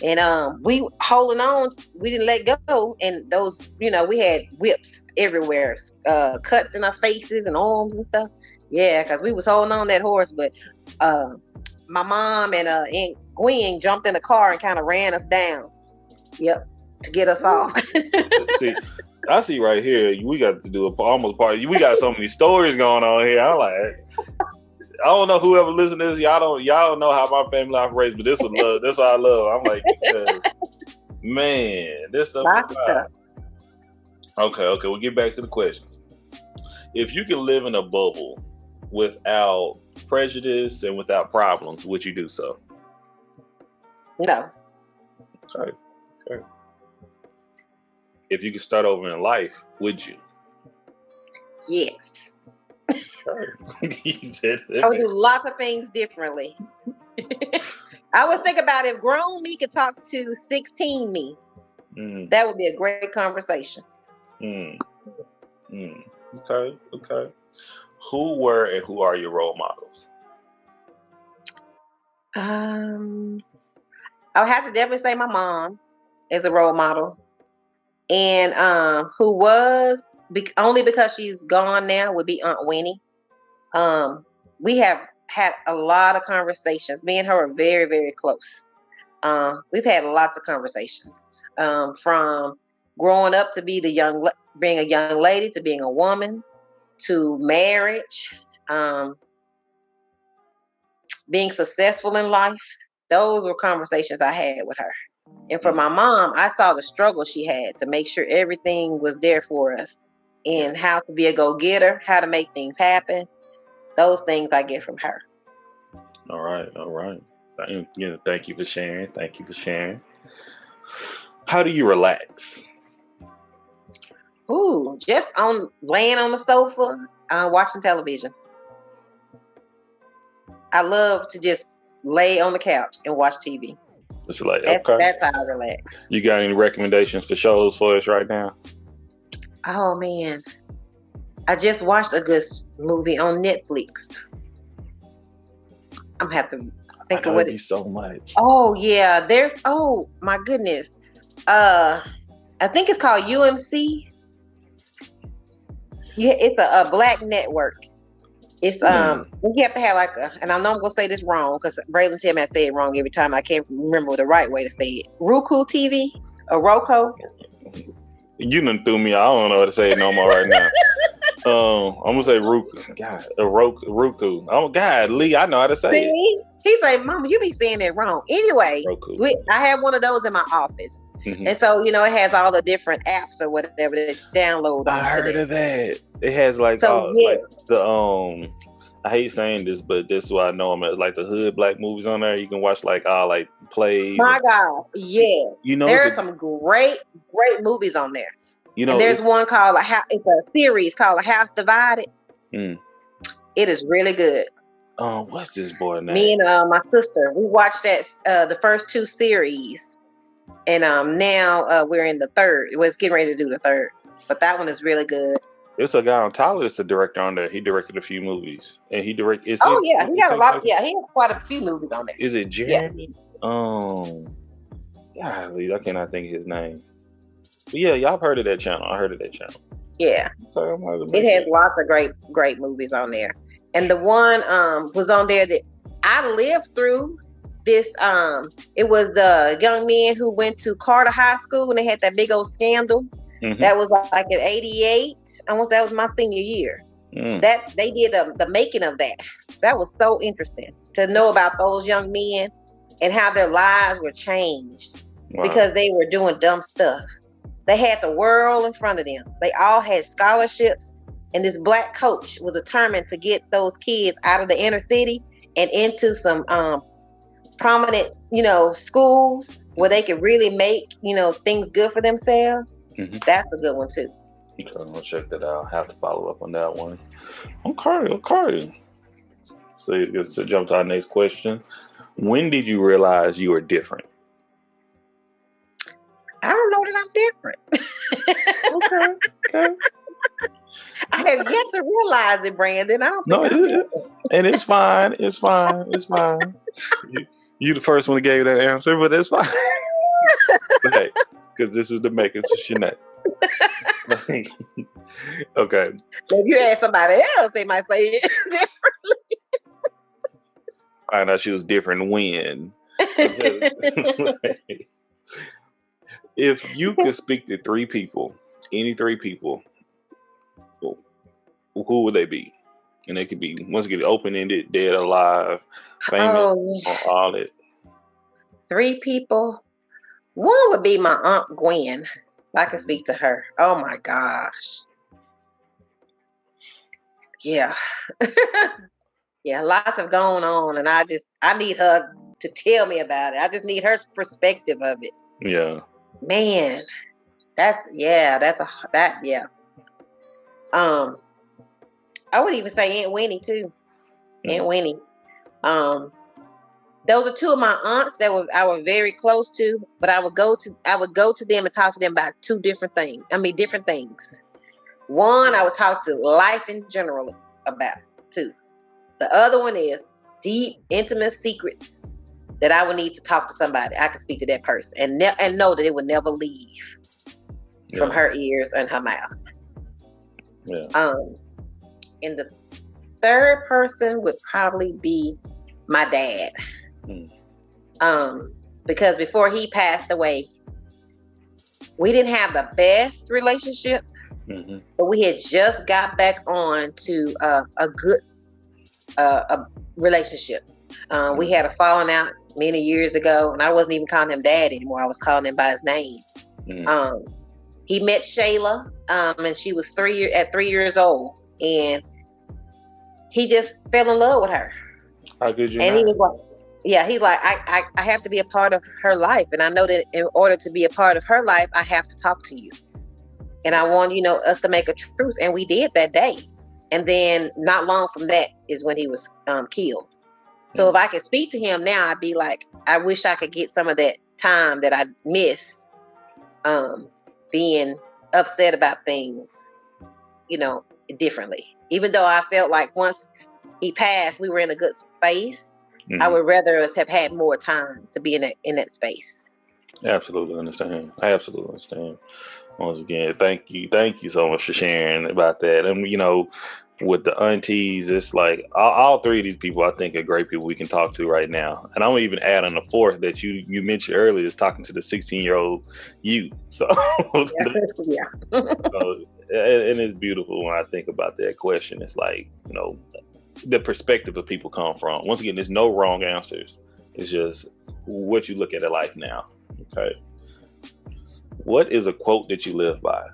And we holding on, we didn't let go. And those, we had whips everywhere, cuts in our faces and arms and stuff. Yeah, because we was holding on that horse. But my mom and Gwen jumped in the car and kind of ran us down. Yep, to get us off. See, I see right here. We got to do almost part. We got so many stories going on here. I'm like, I don't know whoever listens to this. Y'all don't know how my family operates, but this is love. That's what I love. I'm like, because, man, this stuff is Lots of stuff. Okay. We'll get back to the questions. If you can live in a bubble without prejudice and without problems, would you do so? No. Okay. If you could start over in life, would you? Yes. He said I would do lots of things differently. I was thinking about if grown me could talk to 16 me, that would be a great conversation. Okay. Who were and who are your role models? I would have to definitely say my mom is a role model. And who was, only because she's gone now, would be Aunt Winnie. We have had a lot of conversations. Me and her are very, very close. We've had lots of conversations, from growing up to being a young lady, to being a woman, to marriage, being successful in life. Those were conversations I had with her. And for my mom, I saw the struggle she had to make sure everything was there for us, and how to be a go-getter, how to make things happen. Those things I get from her. All right. Thank you for sharing. How do you relax? Ooh, just laying on the sofa, watching television. I love to just lay on the couch and watch TV. It's like, That's how I relax. You got any recommendations for shows for us right now? Oh man, I just watched a good movie on Netflix. I'm gonna have to think of what so much. Oh yeah, oh my goodness. I think it's called UMC. Yeah, it's a black network. It's you have to have and I know I'm gonna say this wrong because Braylon tell me I say it wrong every time. I can't remember the right way to say it. Roku TV or Roku. You done threw me. I don't know how to say it no more right now. I'm gonna say Roku. God, Roku. Oh God, Lee, I know how to say it. He say, "Mama, you be saying it wrong." Anyway, I have one of those in my office. And so, it has all the different apps or whatever that you download. I heard of that. It has like I hate saying this, but this is why I know them as like the hood black movies on there. You can watch like all like plays. My God, yes. There are some great movies on there. And there's one called it's a series called A House Divided. It is really good. What's this boy name? Me and my sister, we watched that the first 2 series. And now we're in the third. It was getting ready to do the third, but that one is really good. It's a guy on Tyler. It's a director on there. He directed a few movies, and he directed. He got a lot. He has quite a few movies on there. Is it Jeremy? Yeah. I cannot think of his name. But yeah, y'all heard of that channel. I heard of that channel. Yeah, it has lots of great movies on there. And the one was on there that I lived through. This it was the young men who went to Carter High School and they had that big old scandal. That was like in '88. Almost that was my senior year. That they did the making of that. That was so interesting to know about those young men and how their lives were changed because they were doing dumb stuff. They had the world in front of them. They all had scholarships, and this black coach was determined to get those kids out of the inner city and into some prominent, schools where they could really make, things good for themselves. That's a good one too. Okay, I'm gonna check that out. Have to follow up on that one. Okay. So let's jump to our next question. When did you realize you were different? I don't know that I'm different. Okay, okay. I have yet to realize it, Brandon. I don't No, think I'm different. and it's fine. It's fine. It's fine. You, you the first one that gave that answer, but it's fine. But hey, because this is the Makings of Shenee. Okay. If you ask somebody else, they might say it. Find out she was different when. If you could speak to three people, any three people, who would they be? And they could be, once again, open-ended, dead, alive, famous, Oh, yes. all that. 3 people. One would be my Aunt Gwen. If I could speak to her. Oh my gosh. Yeah. Yeah, lots have gone on, and I need her to tell me about it. I just need her perspective of it. Yeah. Man, yeah. I would even say Aunt Winnie too. Aunt Winnie. Those are 2 of my aunts that I were very close to, but I would go to them and talk to them about 2 different things. I mean, different things. One, I would talk to life in general about 2. The other one is deep, intimate secrets that I would need to talk to somebody. I could speak to that person and know that it would never leave from her ears and her mouth. Yeah. And the third person would probably be my dad. Because before he passed away, we didn't have the best relationship, but we had just got back on to a good relationship. We had a falling out many years ago, and I wasn't even calling him dad anymore. I was calling him by his name. He met Shayla, and she was 3 years old, and he just fell in love with her. How could you? And not? he was like, yeah, he's like, I have to be a part of her life, and I know that in order to be a part of her life, I have to talk to you, and I want us to make a truce, and we did that day. And then not long from that is when he was killed. So if I could speak to him now, I'd be like, I wish I could get some of that time that I missed being upset about things, differently. Even though I felt like once he passed, we were in a good space. I would rather us have had more time to be in that space. Absolutely understand. I absolutely understand. Once again, thank you so much for sharing about that. And with the aunties, it's like all 3 of these people I think are great people we can talk to right now. And I'm gonna even add on the 4th that you mentioned earlier is talking to the 16-year-old you. So Yeah. And it's beautiful when I think about that question. It's like, the perspective that people come from. Once again, there's no wrong answers. It's just what you look at in life now. Okay. What is a quote that you live by?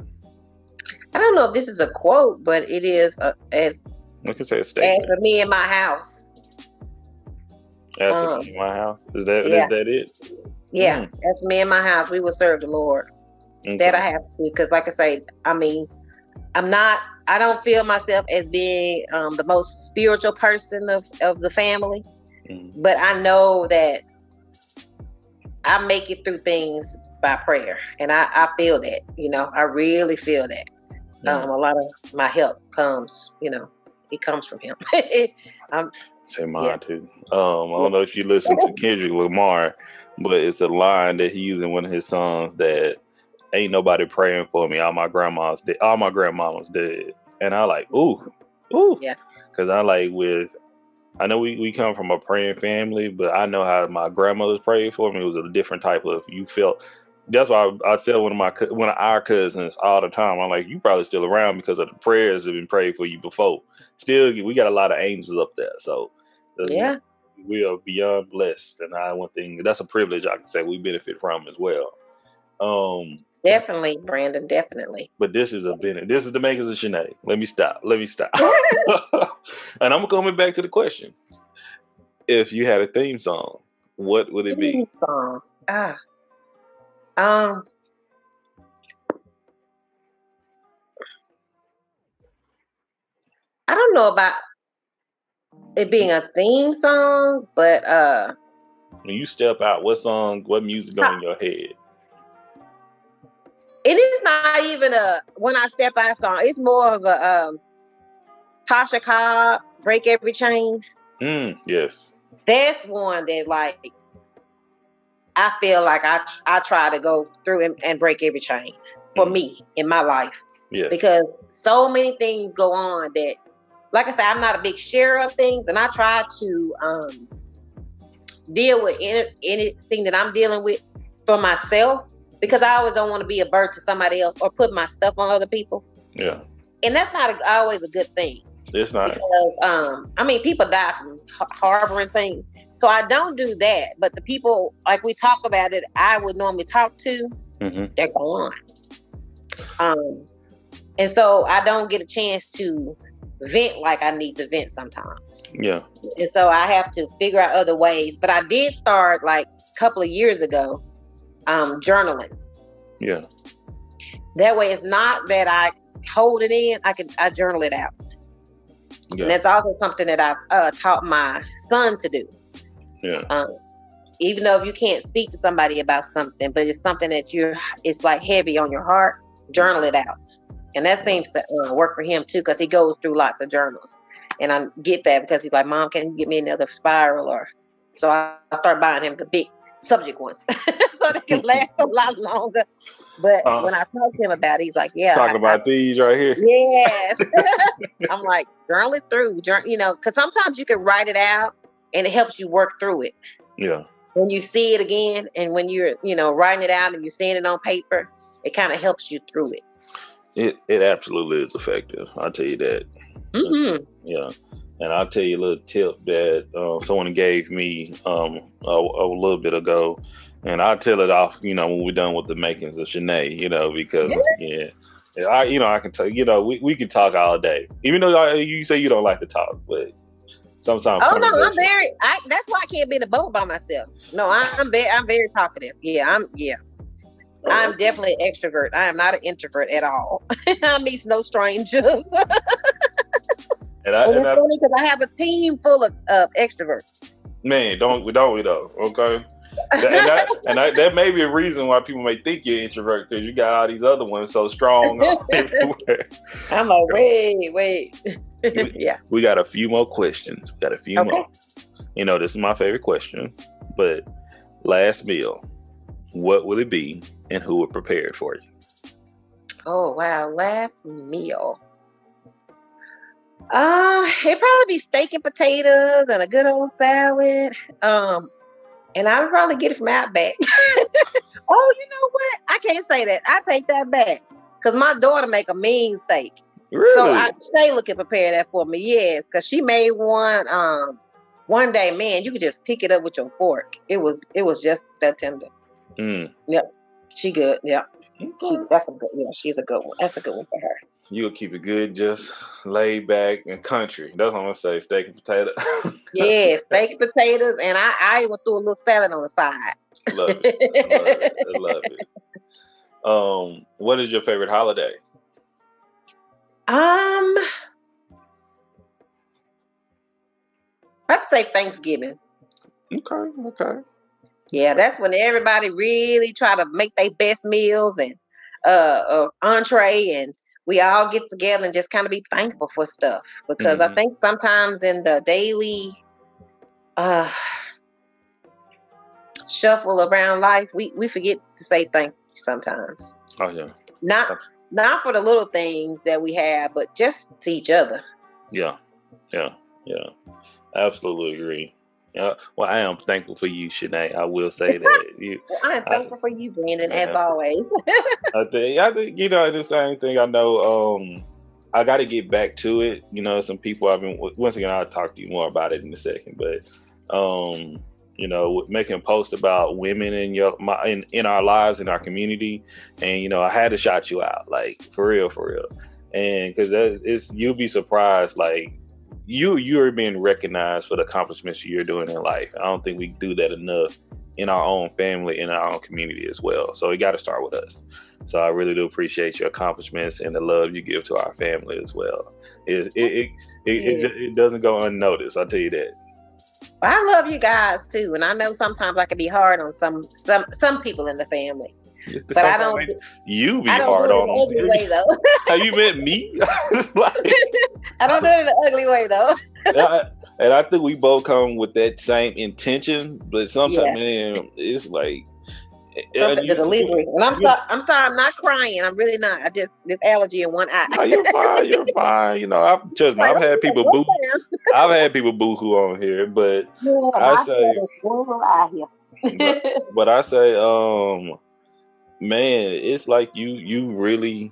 I don't know if this is a quote, but it is as I can say a statement. As for me in my house. As for me in my house? Is that it? Yeah. As for me in my house, we will serve the Lord. Okay. That I have to, because like I say, I don't feel myself as being the most spiritual person of the family, but I know that I make it through things by prayer, and I feel that, I really feel that. A lot of my help comes, it comes from him. Say mine too. I don't know if you listen to Kendrick Lamar, but it's a line that he used in one of his songs that ain't nobody praying for me. All my grandmama's dead. And I like, ooh. Yeah. Because I know we come from a praying family, but I know how my grandmother's prayed for me. It was a different type of, you felt. That's why I tell one of our cousins all the time, I'm like, you probably still around because of the prayers that have been prayed for you before. Still, we got a lot of angels up there. So yeah, we are beyond blessed. And one thing, that's a privilege I can say we benefit from as well. Definitely, Brandon, definitely. But this is the Makings of Shenee. Let me stop. And I'm coming back to the question. If you had a theme song, what would it be? Theme song. I don't know about it being a theme song, but when you step out, what music go in your head? And it's not even a When I Step Out song. It's more of a Tasha Cobb, Break Every Chain. Yes. That's one that like I feel like I try to go through and break every chain for me in my life. Yes. Because so many things go on that, like I said, I'm not a big sharer of things, and I try to deal with anything that I'm dealing with for myself, because I always don't want to be a burden to somebody else or put my stuff on other people. Yeah. And that's not always a good thing. It's not. Because, I mean, people die from harboring things. So I don't do that. But the people, like we talk about it, I would normally talk to, they're gone. And so I don't get a chance to vent like I need to vent sometimes. Yeah. And so I have to figure out other ways. But I did start like a couple of years ago, journaling. Yeah. That way it's not that I hold it in, I journal it out. Yeah. And that's also something that I've taught my son to do. Yeah. Even though if you can't speak to somebody about something, but it's something that it's like heavy on your heart, journal it out. And that seems to work for him too, because he goes through lots of journals. And I get that because he's like, Mom, can you get me another spiral? So I start buying him the big subject ones so they can last a lot longer. But when I talk to him about it, he's like, yeah. Talking about these right here. Yes. I'm like, journal it through, because sometimes you can write it out and it helps you work through it. Yeah. When you see it again and when you're, writing it out and you're seeing it on paper, it kind of helps you through it. It absolutely is effective. I'll tell you that. Mm-hmm. Yeah. And I'll tell you a little tip that someone gave me a little bit ago. And I'll tell it off, when we're done with the Makings of Shenee, because again, I can tell, we can talk all day. Even though you say you don't like to talk, but sometimes. Oh no, that's why I can't be in the boat by myself. No, I'm very talkative. I'm definitely an extrovert. I am not an introvert at all. I meet no strangers. And it's funny because I have a team full of extroverts. Man, don't we though? Okay. That may be a reason why people may think you're an introvert, because you got all these other ones so strong everywhere. I'm like, wait. Yeah. We got a few more questions. More. This is my favorite question. But last meal, what will it be and who will prepare it for you? Oh wow, last meal. It'd probably be steak and potatoes and a good old salad. And I would probably get it from Outback. Oh, you know what? I can't say that. I take that back. Because my daughter make a mean steak. Really? So Shayla can prepare that for me. Yes, because she made one day, man, you could just pick it up with your fork. It was just that tender. Yep. She good. Yep. Okay. She's a good one. That's a good one for her. You'll keep it good, just laid back and country. That's what I'm gonna say. Steak and potato. Yeah, steak and potatoes, and I even threw a little salad on the side. Love it. I love it. What is your favorite holiday? I'd say Thanksgiving. Okay. Yeah, that's when everybody really try to make their best meals and entree, and we all get together and just kind of be thankful for stuff. Because I think sometimes in the daily shuffle around life, we forget to say thank you sometimes. Oh yeah. Not for the little things that we have, but just to each other. Yeah. Absolutely agree. Well, I am thankful for you, Shenee. I will say that. I am thankful for you, Brandon, as always. I think the same thing. I know. I got to get back to it. Some people once again, I'll talk to you more about it in a second. But making posts about women in our lives, in our community, and I had to shout you out, like for real, and because you'll be surprised, like. You are being recognized for the accomplishments you're doing in life. I don't think we do that enough in our own family, in our own community as well. So it got to start with us. So I really do appreciate your accomplishments and the love you give to our family as well. It doesn't go unnoticed. I'll tell you that. I love you guys too, and I know sometimes I can be hard on some people in the family. But I Sometimes don't. you be I don't do hard it in on an ugly way them. though. Have you met me? Like, I don't do it in an ugly way though. and I think we both come with that same intention, but sometimes, Yeah. man, it's like, and Something the delivery. And I'm you, sorry. I'm sorry. I'm not crying. I'm really not. I just this allergy in one eye. no, you're fine. You're fine. You know, trust me. Like, I've had oh, people what's boo. that? I've had people boo hoo on here, but Yeah, I my say, head is one little eye but, here. but I say, man, it's like you really.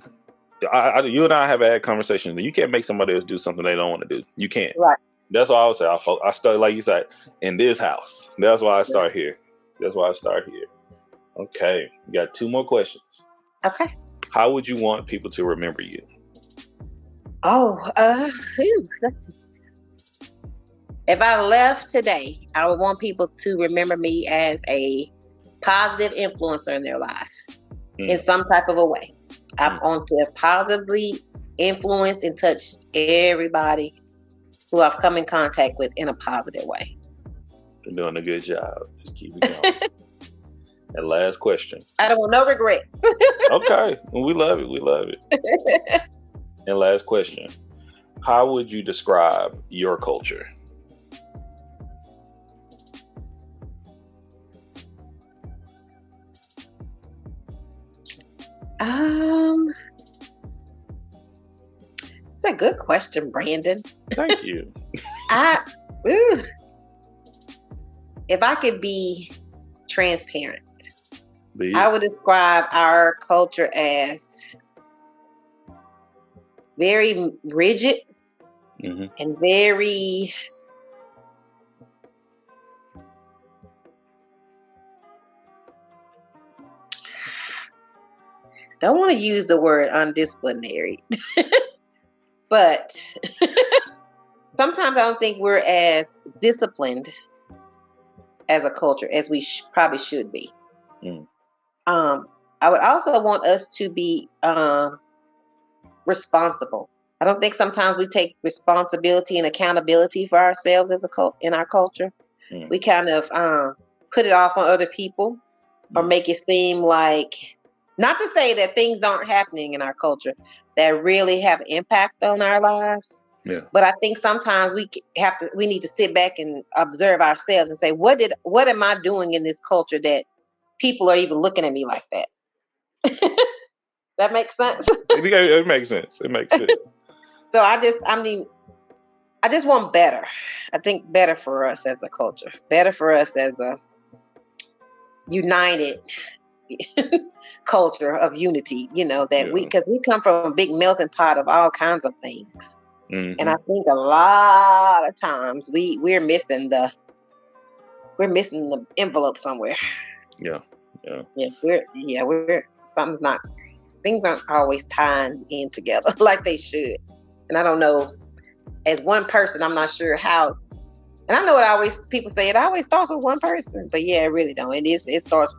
You and I have had conversations. You can't make somebody else do something they don't want to do. You can't. Right. That's why I would say I start, like you said, in this house. That's why I start here. That's why I start here. Okay, you got 2 more questions. Okay. How would you want people to remember you? Oh, let's see. If I left today, I would want people to remember me as a positive influencer in their life in some type of a way. I want to positively influence and touch everybody who I've come in contact with in a positive way. You're doing a good job. Just keep it going. And last question. I don't want no regret. Okay, we love it. We love it. And last question. How would you describe your culture? It's a good question, Brandon. Thank you. If I could be transparent, I would describe our culture as very rigid and very don't want to use the word undisciplinary, but sometimes I don't think we're as disciplined as a culture as we probably should be. I would also want us to be responsible. I don't think sometimes we take responsibility and accountability for ourselves as in our culture. We kind of put it off on other people or make it seem like, not to say that things aren't happening in our culture that really have an impact on our lives. Yeah. But I think sometimes we need to sit back and observe ourselves and say, what am I doing in this culture that people are even looking at me like that? That makes sense. It makes sense. It makes sense. So I just want better. I think better for us as a culture, better for us as a united culture of unity, because we come from a big melting pot of all kinds of things. And I think a lot of times we're missing the envelope somewhere. Yeah. Things aren't always tying in together like they should. And I don't know, as one person, I'm not sure how. And I know people say it always starts with one person, but yeah, it really don't. It starts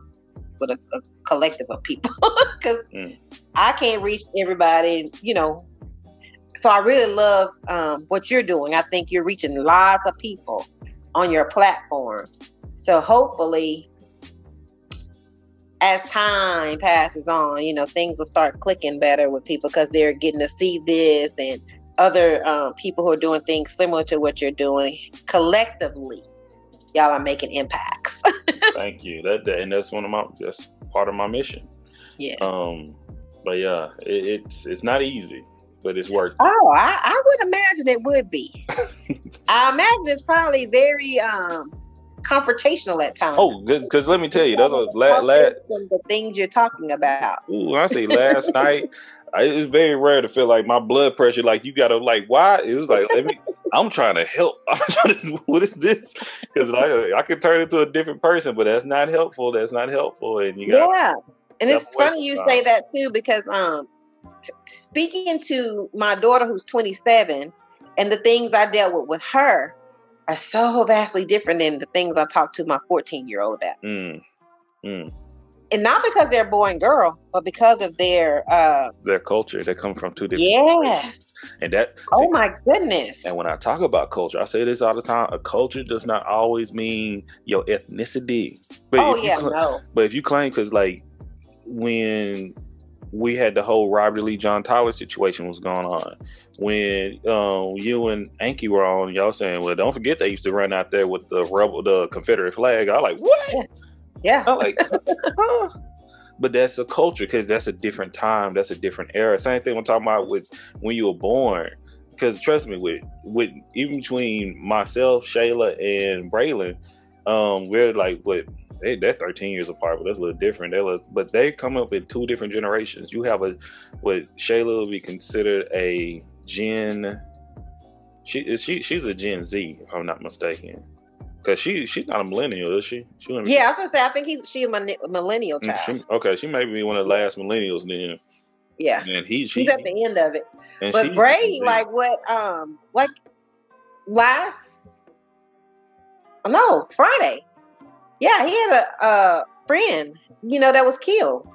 with a collective of people, because I can't reach everybody, So I really love what you're doing. I think you're reaching lots of people on your platform. So hopefully, as time passes on, things will start clicking better with people because they're getting to see this and other people who are doing things similar to what you're doing. Collectively, y'all are making impacts. Thank you. That's that's part of my mission. Yeah. But yeah, it's not easy, but it's worth it. Oh, I would imagine it would be. I imagine it's probably very confrontational at times. Oh, because let me tell you, that's the things you're talking about. Ooh, when I say last night, it's very rare to feel like my blood pressure, like you gotta, like, why? It was like, I'm trying to help. I'm trying to, what is this? Because I could turn into a different person, but that's not helpful. That's not helpful. And and it's funny you say that too, because speaking to my daughter who's 27, and the things I dealt with her are so vastly different than the things I talk to my 14-year-old about. And not because they're a boy and girl, but because of their culture. They come from two different places. And my goodness. And when I talk about culture, I say this all the time: a culture does not always mean your ethnicity. But no. But if you claim, because like when we had the whole Robert Lee John Tyler situation was going on. When you and Anki were on, y'all saying, well, don't forget they used to run out there with the Confederate flag. I like, what? Yeah. I'm like, huh? But that's a culture, because that's a different time. That's a different era. Same thing we're talking about with when you were born. Because trust me, with even between myself, Shayla, and Braylon, we're like they're 13 years apart, but that's a little different. But they come up in two different generations. You have what Shayla would be considered a Gen. She's a Gen Z, if I'm not mistaken. Because she's not a millennial, is she? Yeah, I was gonna say I think she's a millennial child. She may be one of the last millennials then. Yeah, and she's at the end of it. But she's Bray, like Friday. Yeah, he had a friend, that was killed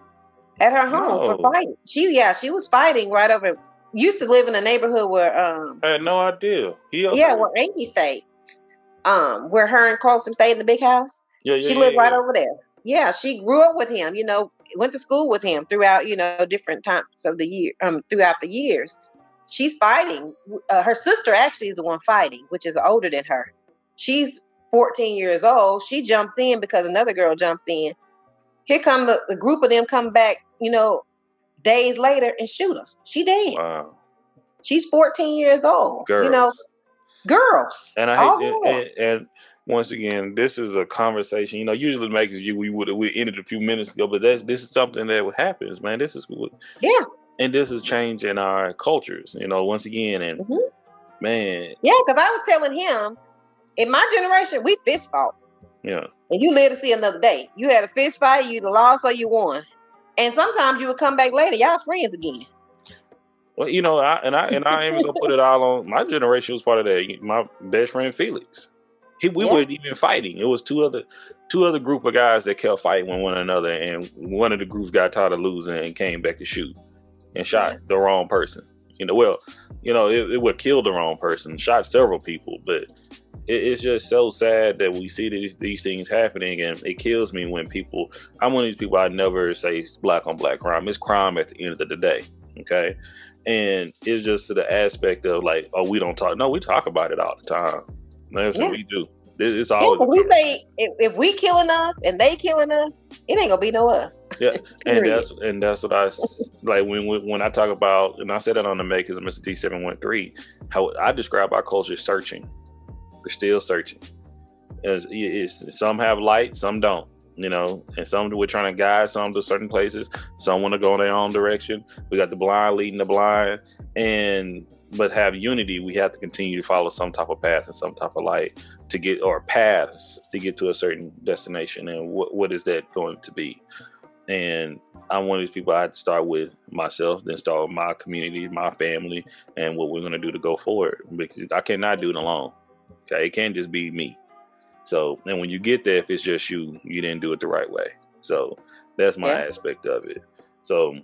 at her home for fighting. She was fighting right over. Used to live in a neighborhood where I had no idea. Where Angie stayed. Where her and Carlson stayed in the big house. She lived right over there. Yeah, she grew up with him, went to school with him throughout, different times of the year, throughout the years. She's fighting. Her sister actually is the one fighting, which is older than her. She's 14 years old. She jumps in because another girl jumps in. Here come the group of them come back, days later and shoot her. She dead. Wow. She's 14 years old. Girls. Girls. And I hate and once again, this is a conversation. Usually we ended a few minutes ago, but this is something that happens, man. This is and this is changing our cultures. Once again, and man, yeah, because I was telling him, in my generation, we fist fought. Yeah, and you live to see another day. You had a fist fight, you either lost or you won, and sometimes you would come back later, y'all friends again. Well, I ain't even gonna put it all on my generation. Was part of that. My best friend Felix, we weren't even fighting. It was two other group of guys that kept fighting with one another, and one of the groups got tired of losing and came back to shoot and shot the wrong person. It would kill the wrong person, shot several people, but it's just so sad that we see these things happening, and it kills me when people. I'm one of these people. I never say black on black crime. It's crime at the end of the day. Okay. And it's just to the aspect of like, oh, we don't talk. No, we talk about it all the time. That's what we do. It's always. We say if we killing us and they killing us, it ain't gonna be no us. Yeah, and that's what I like when I talk about, and I said that on the Makings of Mr. D713. How I describe our culture searching. We're still searching. Some have light, some don't. And some we're trying to guide some to certain places. Some want to go in their own direction. We got the blind leading the blind, but have unity. We have to continue to follow some type of path and some type of light paths to get to a certain destination. And what is that going to be? And I'm one of these people. I had to start with myself, then start with my community, my family, and what we're going to do to go forward. Because I cannot do it alone. Okay, it can't just be me. So, and when you get there, if it's just you didn't do it the right way. So that's my aspect of it. So,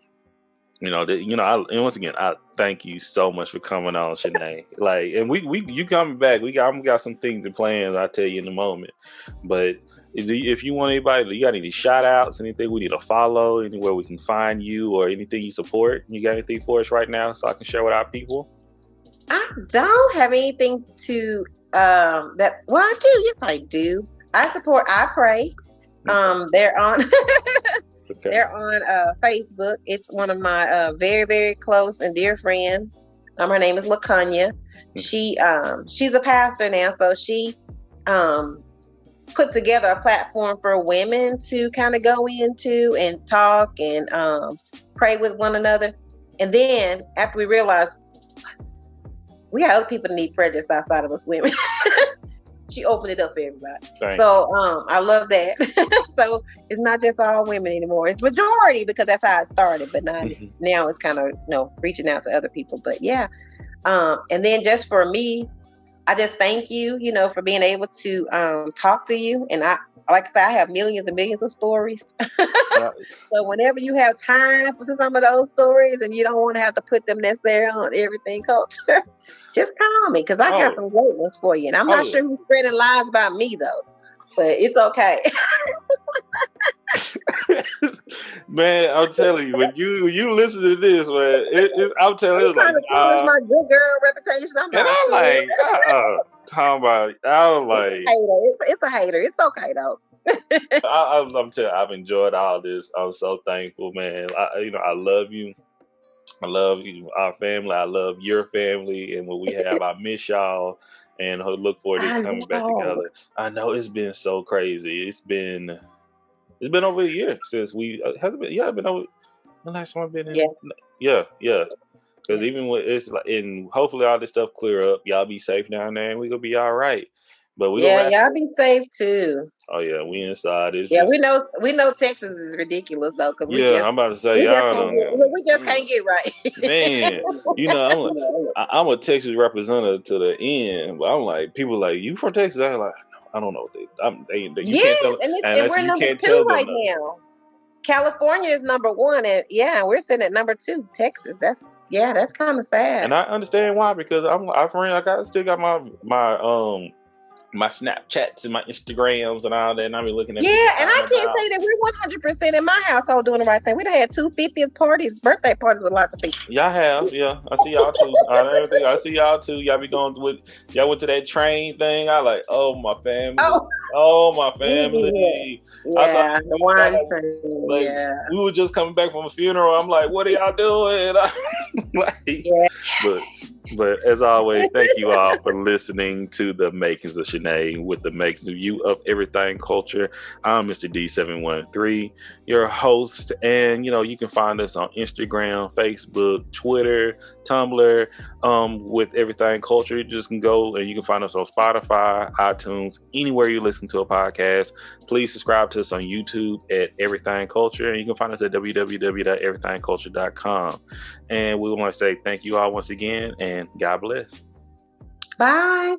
and once again, I thank you so much for coming on, Shenee. Like, and you coming back. We got some things and plans. I'll tell you in a moment. But if you want anybody, you got any shout outs, anything we need to follow, anywhere we can find you, or anything you support, you got anything for us right now so I can share with our people? I don't have anything to I do. Yes, I do. I support I Pray. They're on they're on Facebook. It's one of my very, very close and dear friends. Her name is LaConya. She's a pastor now, so she put together a platform for women to kind of go into and talk and pray with one another. And then after we realized we got other people that need prayer just outside of us women. She opened it up for everybody. Thanks. So I love that. So it's not just all women anymore. It's majority because that's how it started. But now it's kind of reaching out to other people. But yeah. And then just for me, I just thank you, for being able to talk to you. And I like I said, I have millions and millions of stories. So whenever you have time for some of those stories and you don't want to have to put them necessarily on everything culture, just call me because I got some great ones for you. And I'm not sure who's spreading lies about me though, but it's okay. Man, I'm telling you, when you listen to this, man, I'm telling Are you, you it's like, trying to tarnish nah. my good girl reputation? I'm And not I'm sure. like, talking about, I was It's a like, hater. It's a hater. It's okay though. I'm telling you, I've enjoyed all this. I'm so thankful, man. I love you. I love you, our family. I love your family, and what we have. I miss y'all, and I look forward to I coming back know. together. I know it's been so crazy. It's been over a year since we has it been. Yeah, it's been over. The last time I've been Yeah, in. Yeah, yeah. Because yeah, even with it's like, and hopefully all this stuff clear up. Y'all be safe down there, and we gonna be all right. But we gonna yeah. wrap. Y'all be safe too. Oh yeah, we inside. It's Yeah, just we know Texas is ridiculous though, because yeah. I'm about to say y'all don't know. we just can't get right. Man, I'm a Texas representative to the end, but I'm like people like you from Texas. I'm like I don't know what you can't Yes, tell and and we're you number can't tell two them right nothing. now. California is number one, and yeah, we're sitting at number two. Texas. That's kind of sad. And I understand why because still got my Snapchats and my Instagrams and all that, and I be looking at people Yeah, and out and I can't about. say that we're 100% in my household doing the right thing. We'd have had two 50th parties, birthday parties with lots of people. Y'all have, yeah. I see y'all too. I see y'all too. Y'all be going with y'all went to that train thing. I like, oh my family, Oh, oh my we family. did. I saw Yeah, the wine train. like Yeah, we were just coming back from a funeral. I'm like, what are y'all doing? Like, yeah. but but as always, thank you all for listening to the Makings of Shenee with the Makings of You of Everything Culture. I'm Mr. D713, your host, and you can find us on Instagram, Facebook, Twitter, Tumblr, with Everything Culture. You just can go and you can find us on Spotify, iTunes, anywhere you listen to a podcast. Please subscribe to us on YouTube at Everything Culture, and you can find us at www.everythingculture.com. And we want to say thank you all once again, and God bless. Bye.